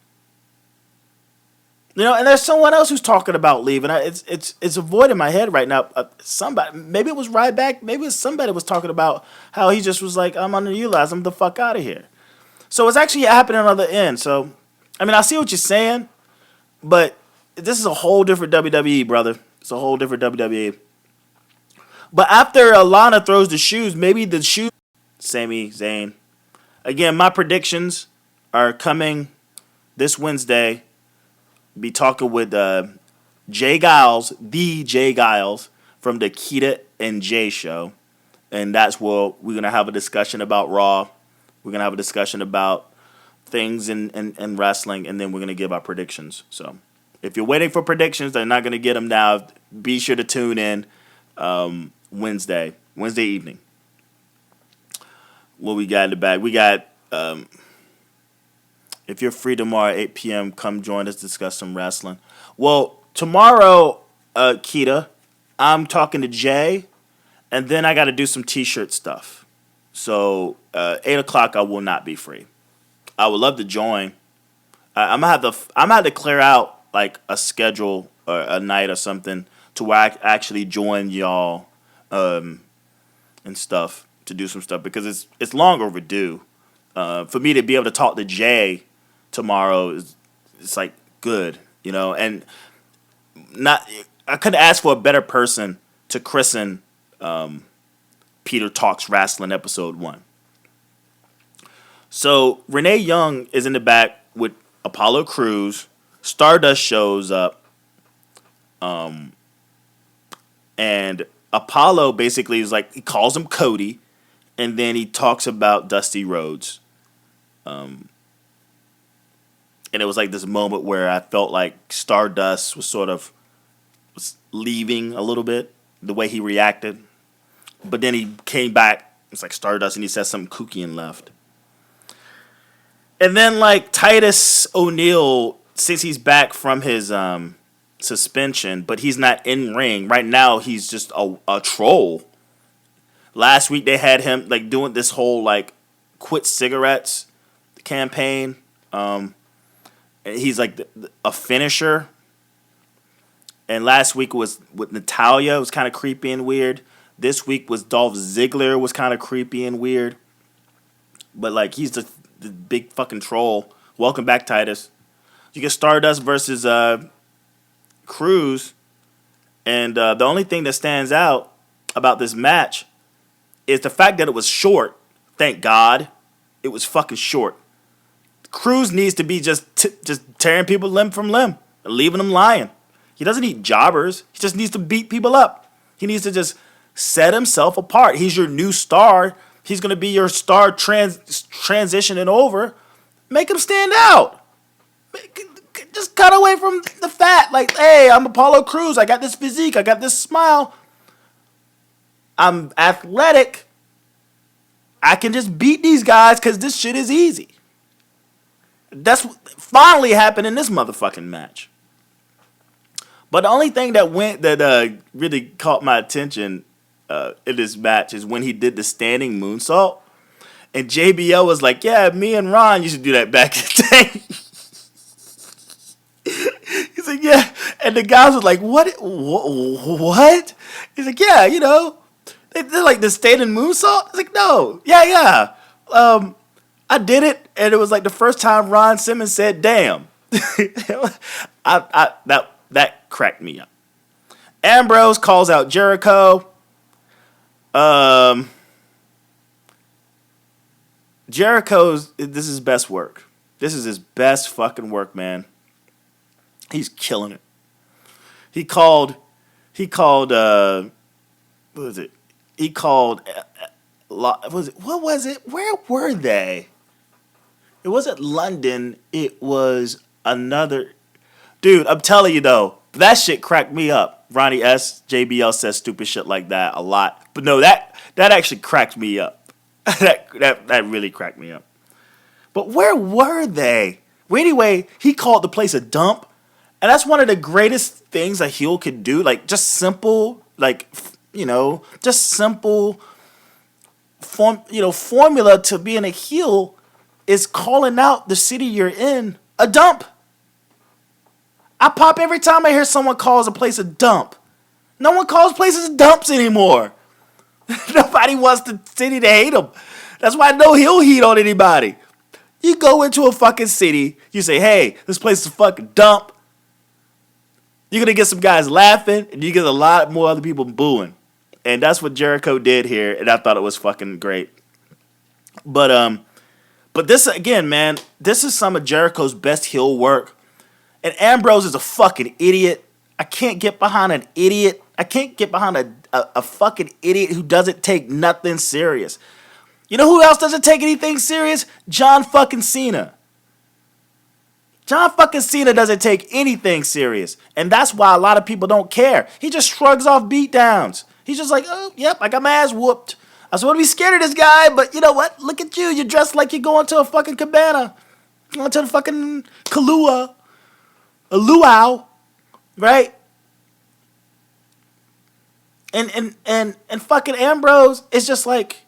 You know, and there's someone else who's talking about leaving. It's a void in my head right now. Somebody, maybe it was Ryback, maybe it was somebody was talking about how he just was like, I'm underutilized. I'm the fuck out of here. So it's actually happening on the other end. So, I mean, I see what you're saying, but this is a whole different WWE, brother. It's a whole different WWE. But after Alana throws the shoes, maybe the shoes. Sami Zayn. Again, my predictions are coming this Wednesday. Be talking with Jay Giles, the Jay Giles from the Keita and Jay show. And that's where we're going to have a discussion about Raw. We're going to have a discussion about things in wrestling, and then we're going to give our predictions. So if you're waiting for predictions, they're not going to get them now. Be sure to tune in Wednesday evening. What we got in the back? We got, if you're free tomorrow at 8 p.m., come join us, discuss some wrestling. Well, tomorrow, Keita, I'm talking to Jay, and then I got to do some T-shirt stuff. So 8 o'clock, I will not be free. I would love to join. I'm gonna have to clear out like a schedule or a night or something to where I actually join y'all and stuff to do some stuff because it's long overdue. For me to be able to talk to Jay tomorrow it's like good, you know, and I couldn't ask for a better person to christen Peter Talks Wrestling Episode 1. So Renee Young is in the back with Apollo Crews. Stardust shows up. And Apollo basically is like, he calls him Cody, and then he talks about Dusty Rhodes. And it was like this moment where I felt like Stardust was leaving a little bit, the way he reacted. But then he came back, it's like Stardust, and he said something kooky and left. And then like Titus O'Neil, since he's back from his suspension, but he's not in ring right now, he's just a troll. Last week they had him like doing this whole like quit cigarettes campaign. He's like a finisher. And last week was with Natalya. It was kind of creepy and weird. This week was Dolph Ziggler. Was kind of creepy and weird. But like he's the big fucking troll. Welcome back, Titus. You get Stardust versus Cruz. And the only thing that stands out about this match is the fact that it was short. Thank God. It was fucking short. Cruz needs to be just tearing people limb from limb and leaving them lying. He doesn't need jobbers. He just needs to beat people up. He needs to just set himself apart. He's your new star. He's going to be your star transitioning over. Make him stand out. Just cut away from the fat. Like, hey, I'm Apollo Crews. I got this physique. I got this smile. I'm athletic. I can just beat these guys because this shit is easy. That's what finally happened in this motherfucking match. But the only thing that really caught my attention in this match is when he did the standing moonsault. And JBL was like, yeah, me and Ron used to do that back in the day. He's like, yeah. And the guys was like, what? He's like, yeah, you know. They're like the standing moonsault. He's like, no. Yeah. I did it. And it was like the first time Ron Simmons said, damn. That cracked me up. Ambrose calls out Jericho. Jericho's, this is his best work. This is his best fucking work, man. He's killing it. He called, what was it? He called, what was it? Where were they? It wasn't London. It was Another dude. I'm telling you though, that shit cracked me up. Ronnie S. JBL says stupid shit like that a lot, but no, that actually cracked me up. that really cracked me up. But where were they? Well, anyway, he called the place a dump, and that's one of the greatest things a heel could do. Like just simple, like just simple formula to being a heel is calling out the city you're in a dump. I pop every time I hear someone calls a place a dump. No one calls places dumps anymore. Nobody wants the city to hate them. That's why no heel heat on anybody. You go into a fucking city, you say, hey, this place is a fucking dump. You're going to get some guys laughing, and you get a lot more other people booing. And that's what Jericho did here, and I thought it was fucking great. But this, again, man, this is some of Jericho's best heel work. And Ambrose is a fucking idiot. I can't get behind an idiot. I can't get behind a fucking idiot who doesn't take nothing serious. You know who else doesn't take anything serious? John fucking Cena. John fucking Cena doesn't take anything serious. And that's why a lot of people don't care. He just shrugs off beatdowns. He's just like, oh, yep, I got my ass whooped. I was supposed to be scared of this guy, but you know what? Look at you. You're dressed like you're going to a fucking cabana. You're going to the fucking Kahlua. A luau. Right? And fucking Ambrose is just like,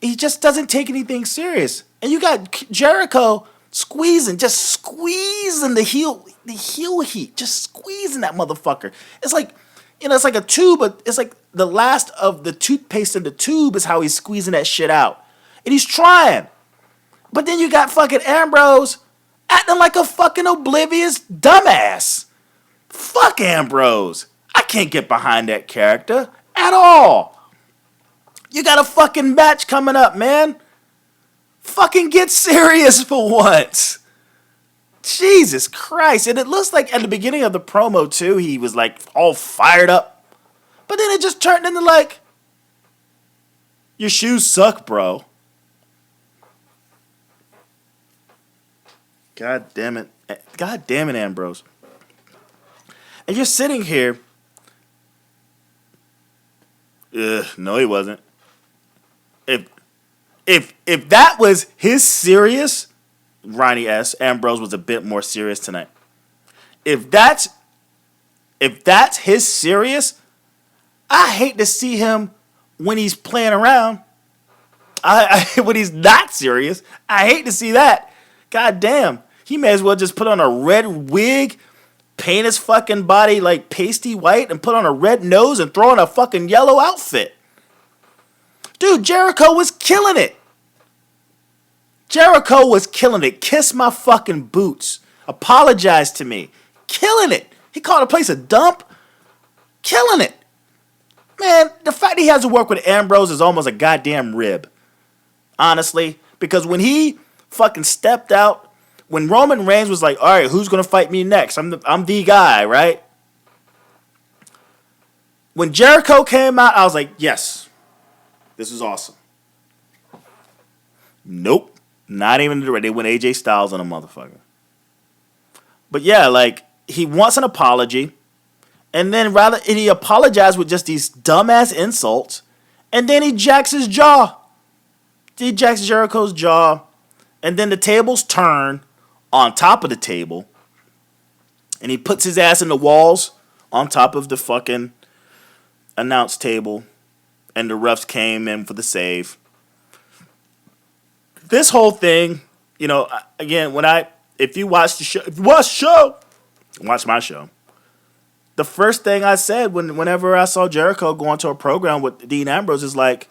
he just doesn't take anything serious. And you got Jericho squeezing the heel heat, just squeezing that motherfucker. It's like, it's like a tube, but it's like the last of the toothpaste in the tube is how he's squeezing that shit out. And he's trying. But then you got fucking Ambrose acting like a fucking oblivious dumbass. Fuck Ambrose. I can't get behind that character at all. You got a fucking match coming up, man. Fucking get serious for once. Jesus Christ. And it looks like at the beginning of the promo, too, he was like all fired up. But then it just turned into like, your shoes suck, bro. God damn it. God damn it, Ambrose. And you're sitting here. No, he wasn't. If that was his serious, Ronnie S. Ambrose was a bit more serious tonight. If that's his serious, I hate to see him when he's playing around. When he's not serious, I hate to see that. God damn, he may as well just put on a red wig, paint his fucking body like pasty white, and put on a red nose and throw on a fucking yellow outfit. Dude, Jericho was killing it. Jericho was killing it. Kiss my fucking boots. Apologize to me. Killing it. He called a place a dump. Killing it. Man, the fact he has to work with Ambrose is almost a goddamn rib. Honestly. Because when he fucking stepped out, when Roman Reigns was like, all right, who's going to fight me next? I'm the guy, right? When Jericho came out, I was like, yes. This is awesome. Nope. Not even the they went AJ Styles on a motherfucker. But yeah, like, he wants an apology. And then he apologized with just these dumbass insults. And then he jacks his jaw. He jacks Jericho's jaw. And then the tables turn on top of the table. And he puts his ass in the walls on top of the fucking announce table. And the refs came in for the save. This whole thing, again, if you watch watch my show. The first thing I said whenever I saw Jericho go onto a program with Dean Ambrose is like,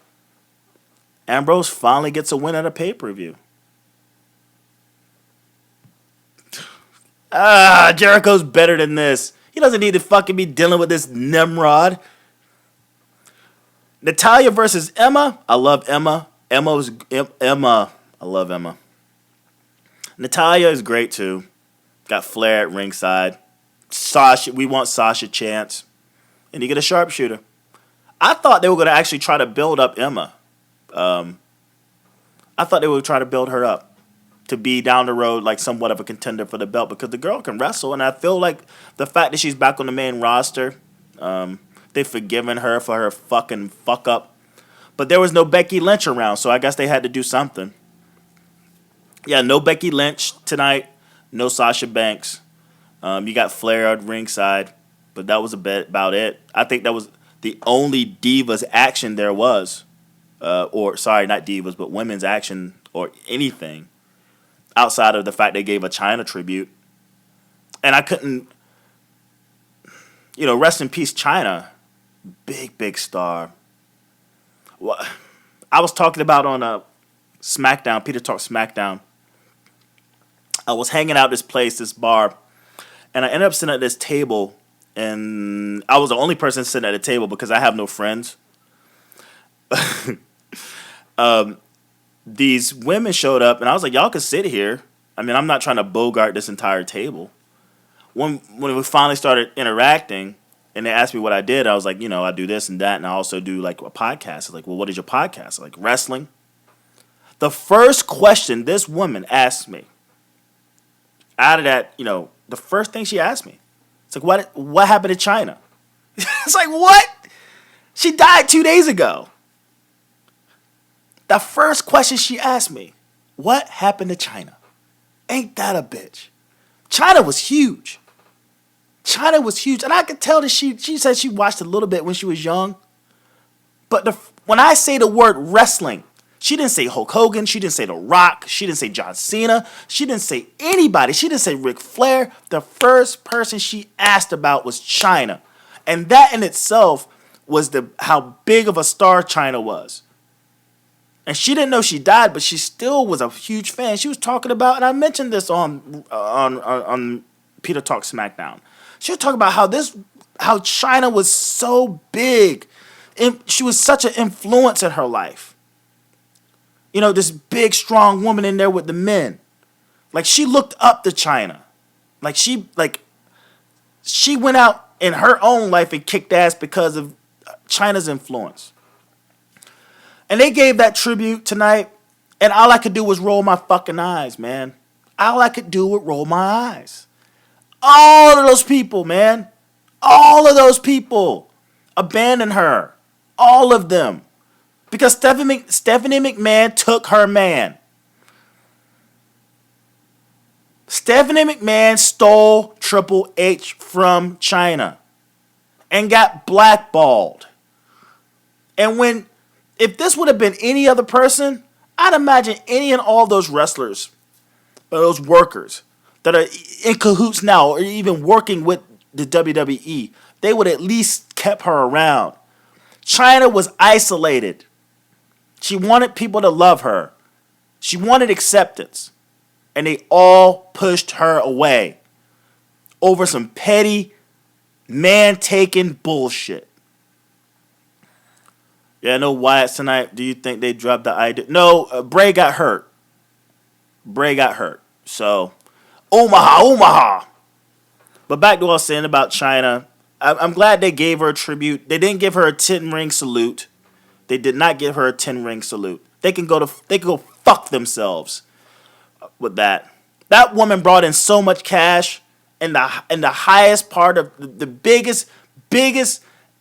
Ambrose finally gets a win at a pay-per-view. Jericho's better than this. He doesn't need to fucking be dealing with this Nimrod. Natalya versus Emma. I love Emma. Emma. I love Emma. Natalya is great too. Got Flair at ringside. Sasha. We want Sasha chance. And you get a sharpshooter. I thought they were going to actually try to build up Emma. I thought they would try to build her up. to be down the road like somewhat of a contender for the belt because the girl can wrestle, and I feel like the fact that she's back on the main roster, they've forgiven her for her fucking fuck up. But there was no Becky Lynch around, so I guess they had to do something. Yeah, no Becky Lynch tonight, no Sasha Banks. You got Flair at ringside, but that was about it. I think that was the only Divas action there was. Or sorry, not Divas, but women's action or anything outside of the fact they gave a China tribute. And I couldn't, rest in peace, China. Big star. Well, I was talking about on SmackDown, Peter Talk SmackDown. I was hanging out this bar, and I ended up sitting at this table, and I was the only person sitting at the table because I have no friends. These women showed up, and I was like, y'all can sit here. I mean, I'm not trying to bogart this entire table. When we finally started interacting, and they asked me what I did, I was like, I do this and that, and I also do, like, a podcast. I was like, well, what is your podcast? Like, wrestling? The first question this woman asked me, out of that, the first thing she asked me, it's like, what happened to China? It's like, what? She died 2 days ago. The first question she asked me, what happened to China? Ain't that a bitch? China was huge. China was huge. And I could tell that she said she watched a little bit when she was young. But when I say the word wrestling, she didn't say Hulk Hogan. She didn't say The Rock. She didn't say John Cena. She didn't say anybody. She didn't say Ric Flair. The first person she asked about was China. And that in itself was how big of a star China was. And she didn't know she died, but she still was a huge fan. She was talking about, and I mentioned this on Peter Talk SmackDown. She was talking about how China was so big. She was such an influence in her life. This big, strong woman in there with the men. Like, she looked up to China. She went out in her own life and kicked ass because of China's influence. And they gave that tribute tonight, and all I could do was roll my fucking eyes, man. All I could do was roll my eyes. All of those people, man. All of those people abandoned her. All of them. Because Stephanie McMahon took her man. Stephanie McMahon stole Triple H from China and got blackballed. And if this would have been any other person, I'd imagine any and all those wrestlers, or those workers that are in cahoots now or even working with the WWE, they would at least kept her around. China was isolated. She wanted people to love her. She wanted acceptance. And they all pushed her away over some petty, man-taking bullshit. Yeah, no Wyatt tonight. Do you think they dropped the idea? No, Bray got hurt. So, Omaha. But back to what I was saying about China. I'm glad they gave her a tribute. They didn't give her a 10-ring salute. They did not give her a 10-ring salute. They can go fuck themselves with that. That woman brought in so much cash in the highest part of the biggest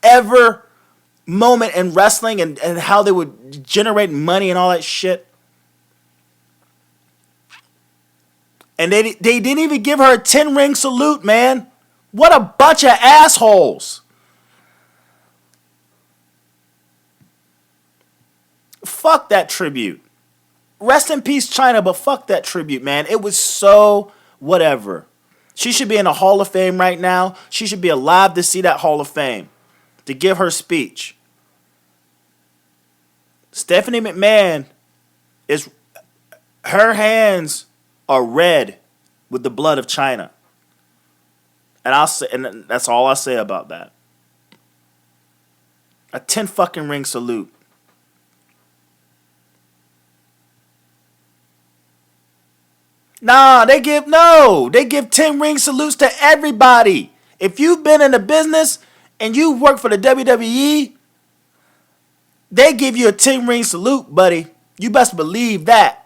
ever moment in wrestling and how they would generate money and all that shit. And they didn't even give her a 10-ring salute, man. What a bunch of assholes. Fuck that tribute. Rest in peace, China, but fuck that tribute, man. It was so whatever. She should be in the Hall of Fame right now. She should be alive to see that Hall of Fame, to give her speech. Stephanie McMahon her hands are red with the blood of China. And that's all I'll say about that. A 10 fucking ring salute. They give 10 ring salutes to everybody. If you've been in the business and you work for the WWE, they give you a 10 ring salute, buddy. You best believe that.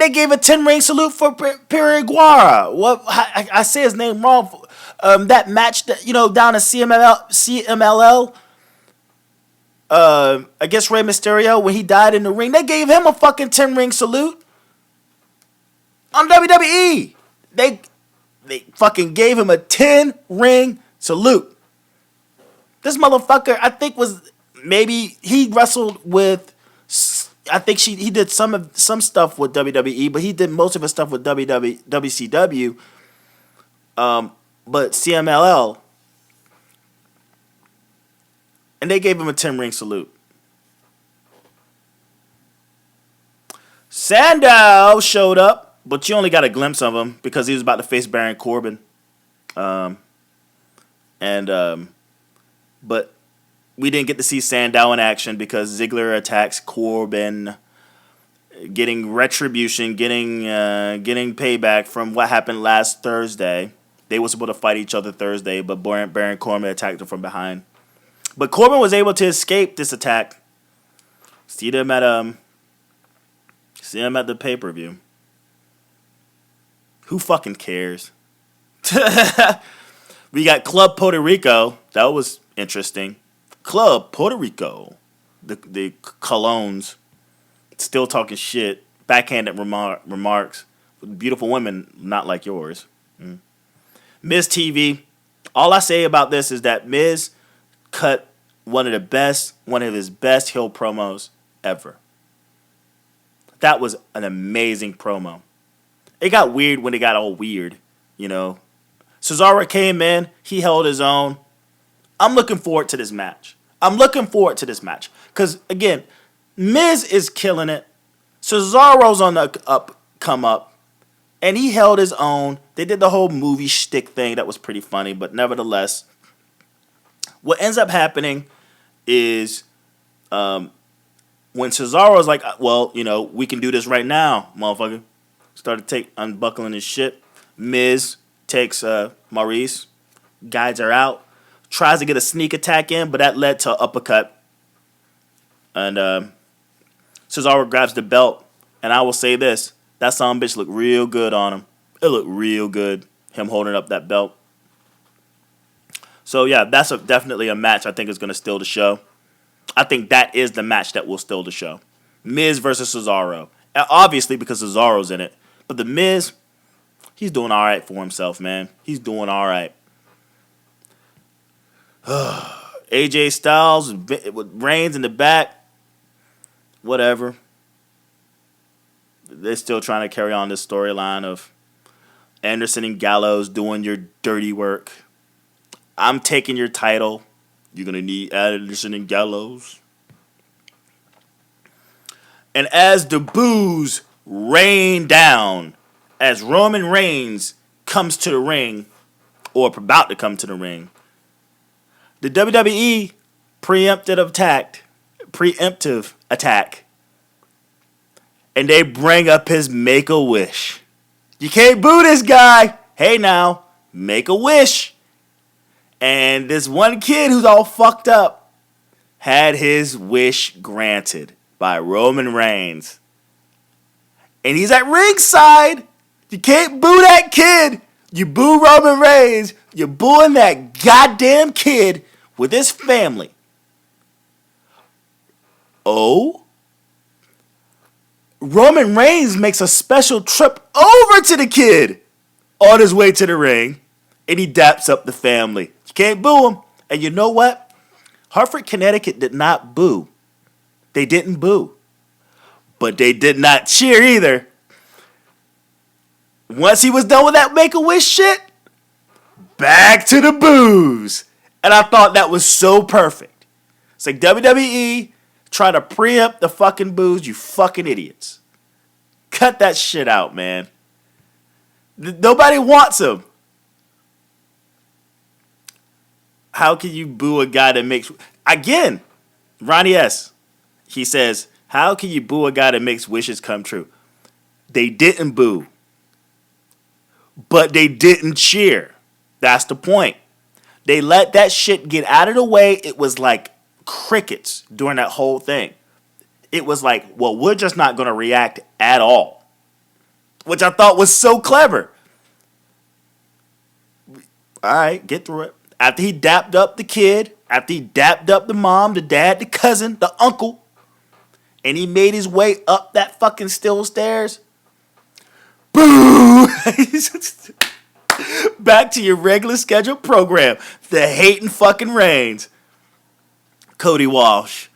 they gave a 10 ring salute for Piriguara. What I say his name wrong. That match that down in CMLL against Rey Mysterio when he died in the ring, they gave him a fucking 10 ring salute on WWE. They fucking gave him a 10 ring salute. This motherfucker, I think maybe he wrestled with. I think he did some stuff with WWE, but he did most of his stuff with WCW. But CMLL, and they gave him a 10 ring salute. Sandow showed up, but you only got a glimpse of him because he was about to face Baron Corbin. But we didn't get to see Sandow in action because Ziggler attacks Corbin, getting retribution, getting payback from what happened last Thursday. They were supposed to fight each other Thursday, but Baron Corbin attacked him from behind. But Corbin was able to escape this attack. See them at the pay-per-view. Who fucking cares? We got Club Puerto Rico. That was interesting. Club Puerto Rico. The Colognes. Still talking shit. Backhanded remarks. Beautiful women, not like yours. Miz TV. All I say about this is that Miz cut one of his best heel promos ever. That was an amazing promo. It got weird when it got all weird, Cesaro came in. He held his own. I'm looking forward to this match. Because, again, Miz is killing it. Cesaro's on the come up. And he held his own. They did the whole movie shtick thing. That was pretty funny. But nevertheless, what ends up happening is when Cesaro's like, well, we can do this right now, motherfucker. Started unbuckling his shit. Miz takes Maurice, guides her out, tries to get a sneak attack in, but that led to uppercut. And Cesaro grabs the belt. And I will say this. That son of a bitch looked real good on him. It looked real good, him holding up that belt. So, yeah, that's definitely a match I think is going to steal the show. I think that is the match that will steal the show. Miz versus Cesaro. Obviously, because Cesaro's in it. But the Miz, he's doing all right for himself, man. He's doing all right. AJ Styles with Reigns in the back. Whatever. They're still trying to carry on this storyline of Anderson and Gallows doing your dirty work. I'm taking your title. You're going to need Anderson and Gallows. And as the boos rain down, as Roman Reigns comes to the ring, or about to come to the ring, the WWE preemptive attack, and they bring up his Make-A-Wish. You can't boo this guy. Hey now, make a wish. And this one kid who's all fucked up had his wish granted by Roman Reigns. And he's at ringside. You can't boo that kid. You boo Roman Reigns. You're booing that goddamn kid with his family. Oh? Roman Reigns makes a special trip over to the kid on his way to the ring, and he daps up the family. You can't boo him. And you know what? Hartford, Connecticut did not boo. They didn't boo. But they did not cheer either. Once he was done with that Make-A-Wish shit, back to the boos. And I thought that was so perfect. It's like WWE trying to preempt the fucking boos, you fucking idiots. Cut that shit out, man. Nobody wants him. How can you boo a guy that makes... Again, Ronnie S. He says, how can you boo a guy that makes wishes come true? They didn't boo. But they didn't cheer. That's the point. They let that shit get out of the way. It was like crickets during that whole thing. It was like, well, we're just not going to react at all. which I thought was so clever. All right, get through it. After he dapped up the kid, after he dapped up the mom, the dad, the cousin, the uncle, and he made his way up that fucking steel stairs. Boo! Back to your regular scheduled program. The hating fucking Reigns. Cody Walsh.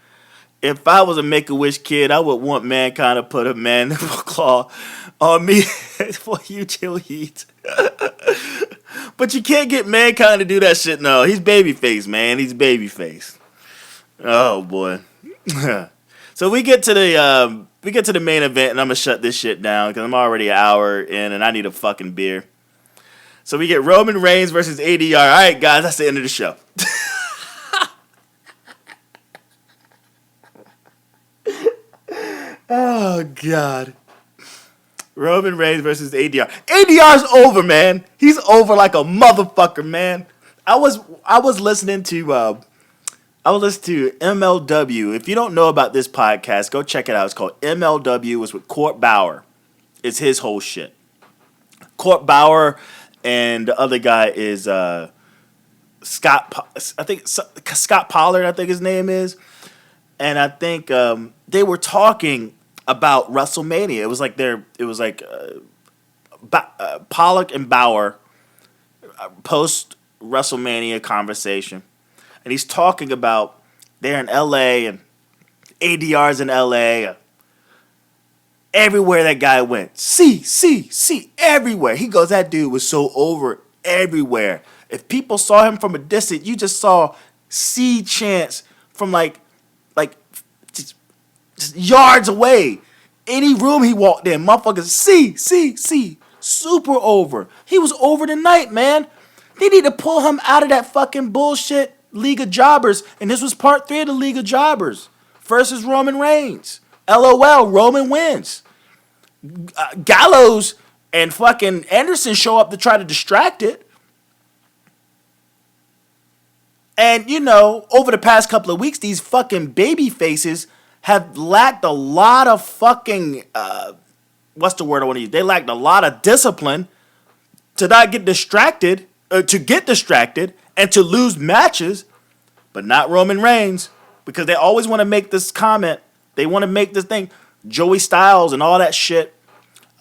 If I was a Make-A-Wish kid, I would want Mankind to put a mandible claw on me for you till heat. But you can't get Mankind to do that shit. No, he's babyface, man. He's babyface. Oh boy. So we get to the main event, and I'm gonna shut this shit down because I'm already an hour in, and I need a fucking beer. So we get Roman Reigns versus ADR. All right, guys, that's the end of the show. Oh, God. Roman Reigns versus ADR. ADR's over, man. He's over like a motherfucker, man. I was listening to MLW. If you don't know about this podcast, go check it out. It's called MLW. It's with Court Bauer. It's his whole shit. Court Bauer and the other guy is Scott Pollard, I think his name is. And I think they were talking about WrestleMania. It was like Pollock and Bauer post WrestleMania conversation, and he's talking about they're in LA and ADR's in LA. Everywhere that guy went, see, everywhere. He goes, that dude was so over everywhere. If people saw him from a distance, you just saw C chants from like just yards away. Any room he walked in, motherfuckers, see, super over. He was over tonight, man. They need to pull him out of that fucking bullshit League of Jobbers. And this was part 3 of the League of Jobbers versus Roman Reigns. LOL, Roman wins. Gallows and fucking Anderson show up to try to distract it. And, you know, over the past couple of weeks, these fucking baby faces have lacked a lot of fucking, what's the word I want to use? They lacked a lot of discipline to not get distracted, and to lose matches, but not Roman Reigns, because they always want to make this comment. They want to make this thing, Joey Styles and all that shit.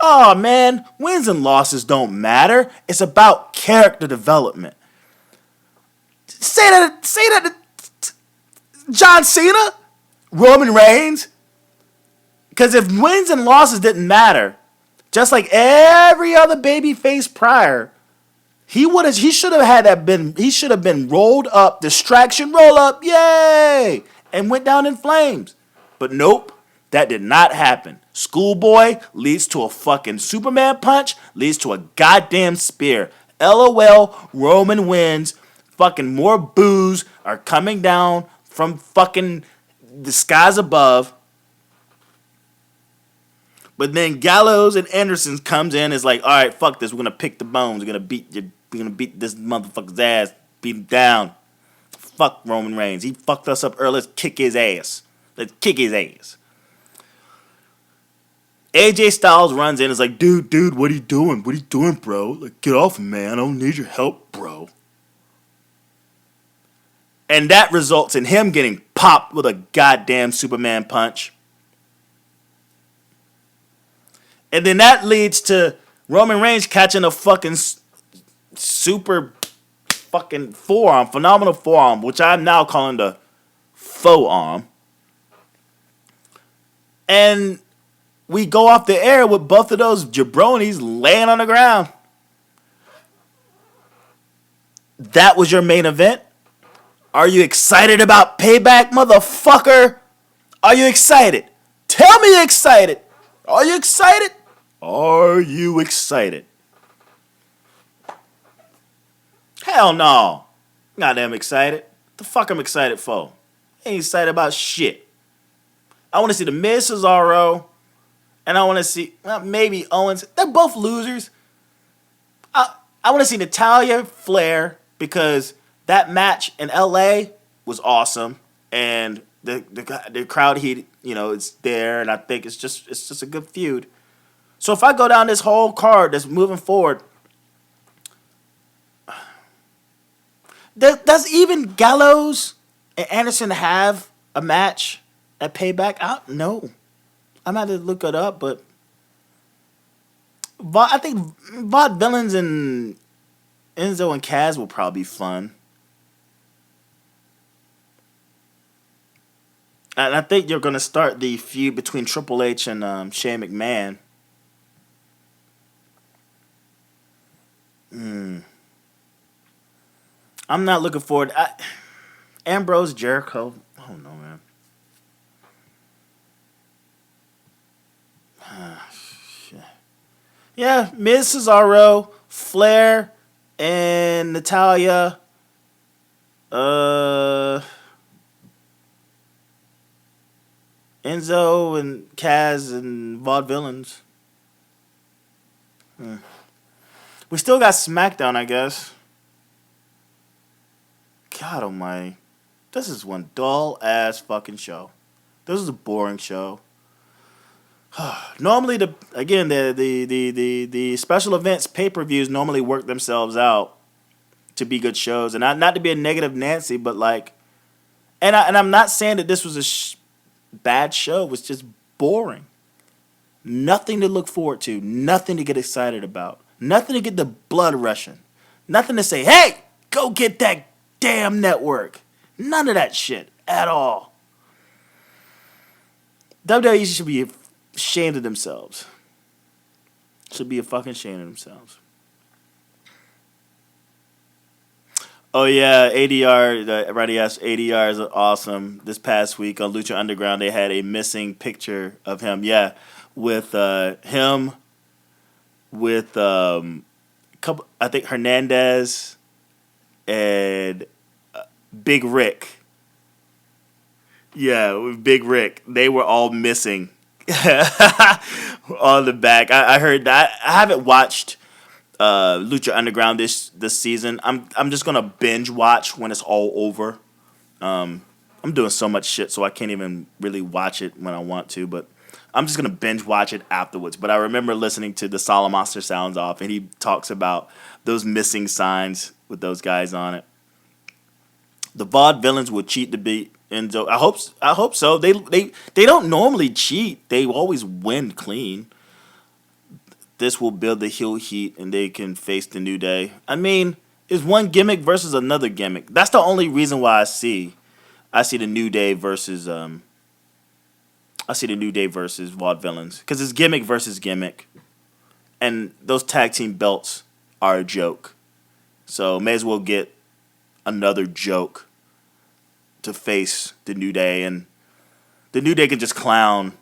Oh, man, wins and losses don't matter. It's about character development. Say that to John Cena, Roman Reigns. Because if wins and losses didn't matter, just like every other baby face prior, he should have been rolled up, distraction roll up, yay, and went down in flames. But nope, that did not happen. Schoolboy leads to a fucking Superman punch, leads to a goddamn spear. LOL, Roman wins. Fucking more boos are coming down from fucking the skies above. But then Gallows and Anderson comes in and is like, all right, fuck this. We're going to pick the bones. We're going to beat this motherfucker's ass. Beat him down. Fuck Roman Reigns. He fucked us up earlier. Let's kick his ass. AJ Styles runs in and is like, dude, what are you doing? What are you doing, bro? Like, get off me, man. I don't need your help, bro. And that results in him getting popped with a goddamn Superman punch. And then that leads to Roman Reigns catching a fucking super fucking forearm, phenomenal forearm, which I'm now calling the faux arm. And we go off the air with both of those jabronis laying on the ground. That was your main event? Are you excited about Payback, motherfucker? Are you excited? Tell me you're excited. Are you excited? Are you excited? Hell no. Not damn excited. The fuck I'm excited for? Ain't excited about shit. I want to see the Miz, Cesaro, and I want to see maybe Owens. They're both losers. I want to see Natalya, Flair, because that match in LA was awesome, and the crowd heat, it's there, and I think it's just a good feud. So if I go down this whole card that's moving forward, does even Gallows and Anderson have a match at Payback? I don't know. I'm going to have to look it up, but I think Vaught Villains and Enzo and Kaz will probably be fun. And I think you're going to start the feud between Triple H and Shane McMahon. I'm not looking forward. Ambrose, Jericho. I don't know, man. Shit. Yeah, Miz, Cesaro, Flair, and Natalia. Enzo and Kaz and Vaudevillains. We still got SmackDown, I guess. God almighty. This is one dull ass fucking show. This is a boring show. Normally the special events pay-per-views normally work themselves out to be good shows, and not to be a negative Nancy, but like, and I'm not saying that this was a bad show. It was just boring. Nothing to look forward to. Nothing to get excited about. Nothing to get the blood rushing. Nothing to say, hey, go get that damn network. None of that shit at all. WWE should be ashamed of themselves. Should be a fucking ashamed of themselves. Oh yeah, ADR. Roddy asked, ADR is awesome. This past week on Lucha Underground, they had a missing picture of him. Yeah, with him, with couple. I think Hernandez and Big Rick. Yeah, with Big Rick, they were all missing on the back. I heard that. I haven't watched Lucha Underground this season. I'm just gonna binge watch when it's all over. I'm doing so much shit, so I can't even really watch it when I want to. But I'm just gonna binge watch it afterwards. But I remember listening to the Solemn Monster Sounds Off, and he talks about those missing signs with those guys on it. The Vaudevillains will cheat to beat Enzo. I hope so. They don't normally cheat. They always win clean. This will build the heel heat, and they can face the New Day. I mean, it's one gimmick versus another gimmick. That's the only reason why I see the New Day versus Vaudevillains, because it's gimmick versus gimmick, and those tag team belts are a joke. So may as well get another joke to face the New Day, and the New Day can just clown.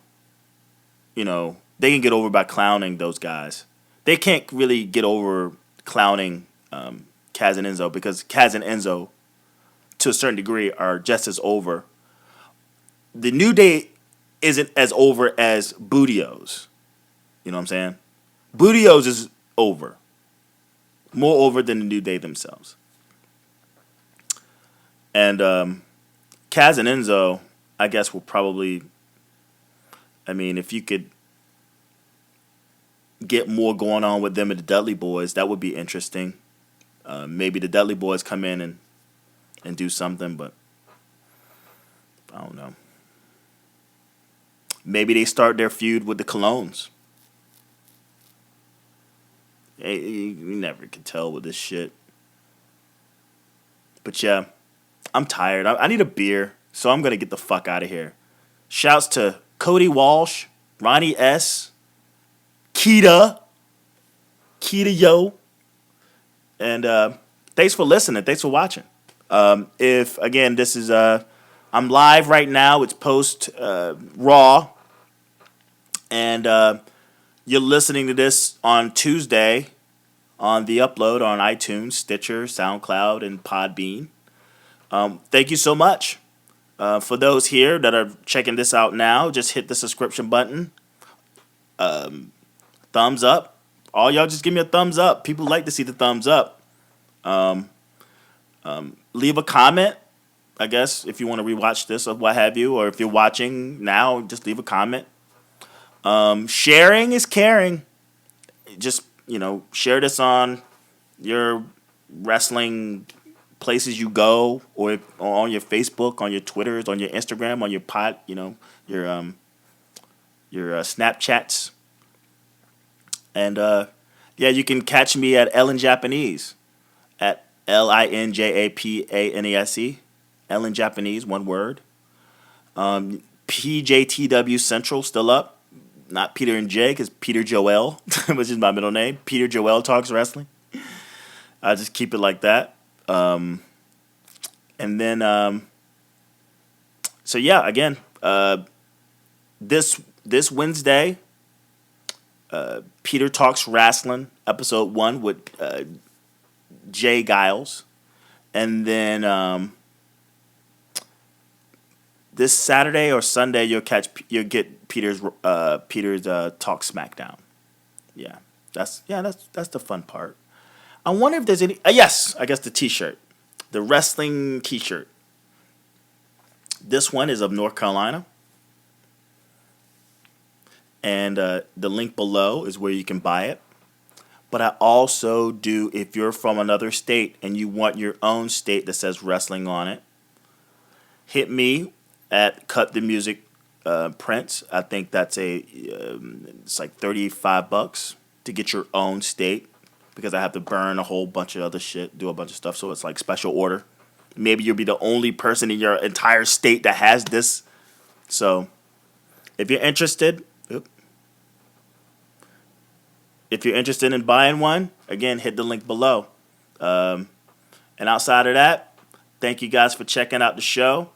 They can get over by clowning those guys. They can't really get over clowning Kaz and Enzo, because Kaz and Enzo, to a certain degree, are just as over. The New Day isn't as over as Bootios. You know what I'm saying? Bootios is over. More over than the New Day themselves. And Kaz and Enzo, I guess, will probably... I mean, if you could get more going on with them and the Dudley Boys, that would be interesting. Maybe the Dudley Boys come in and do something, but I don't know. Maybe they start their feud with the Colognes. You never can tell with this shit. But yeah, I'm tired. I need a beer, so I'm going to get the fuck out of here. Shouts to Cody Walsh, Ronnie S., Keita Yo, and thanks for listening. Thanks for watching. If again, this is I'm live right now. It's post Raw, and you're listening to this on Tuesday on the upload on iTunes, Stitcher, SoundCloud, and Podbean. Thank you so much. For those here that are checking this out now, just hit the subscription button. Thumbs up. All y'all just give me a thumbs up. People like to see the thumbs up. Leave a comment, I guess, if you want to rewatch this or what have you. Or if you're watching now, just leave a comment. Sharing is caring. just, share this on your wrestling places you go, or on your Facebook, on your Twitters, on your Instagram, on your your Snapchats. And yeah, you can catch me at Ellen Japanese, at LINJAPANESE, Ellen Japanese, one word. PJTW Central still up, not Peter and Jay, because Peter Joel, which is my middle name. Peter Joel Talks Wrestling. I just keep it like that. And then, so yeah, again, this Wednesday, Peter Talks Wrestling, episode 1 with Jay Giles. And then this Saturday or Sunday, you'll get Peter's Talk SmackDown. Yeah, that's the fun part. I wonder if there's any. Yes, I guess the T-shirt, the wrestling T-shirt. This one is of North Carolina, and the link below is where you can buy it. But I also do, if you're from another state and you want your own state that says wrestling on it, hit me at Cut the Music Prince. I think that's it's like $35 to get your own state, because I have to burn a whole bunch of other shit, do a bunch of stuff, so it's like special order. Maybe you'll be the only person in your entire state that has this. So if you're interested, in buying one, again, hit the link below. And outside of that, thank you guys for checking out the show.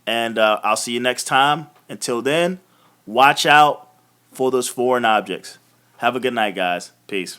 And I'll see you next time. Until then, watch out for those foreign objects. Have a good night, guys. Peace.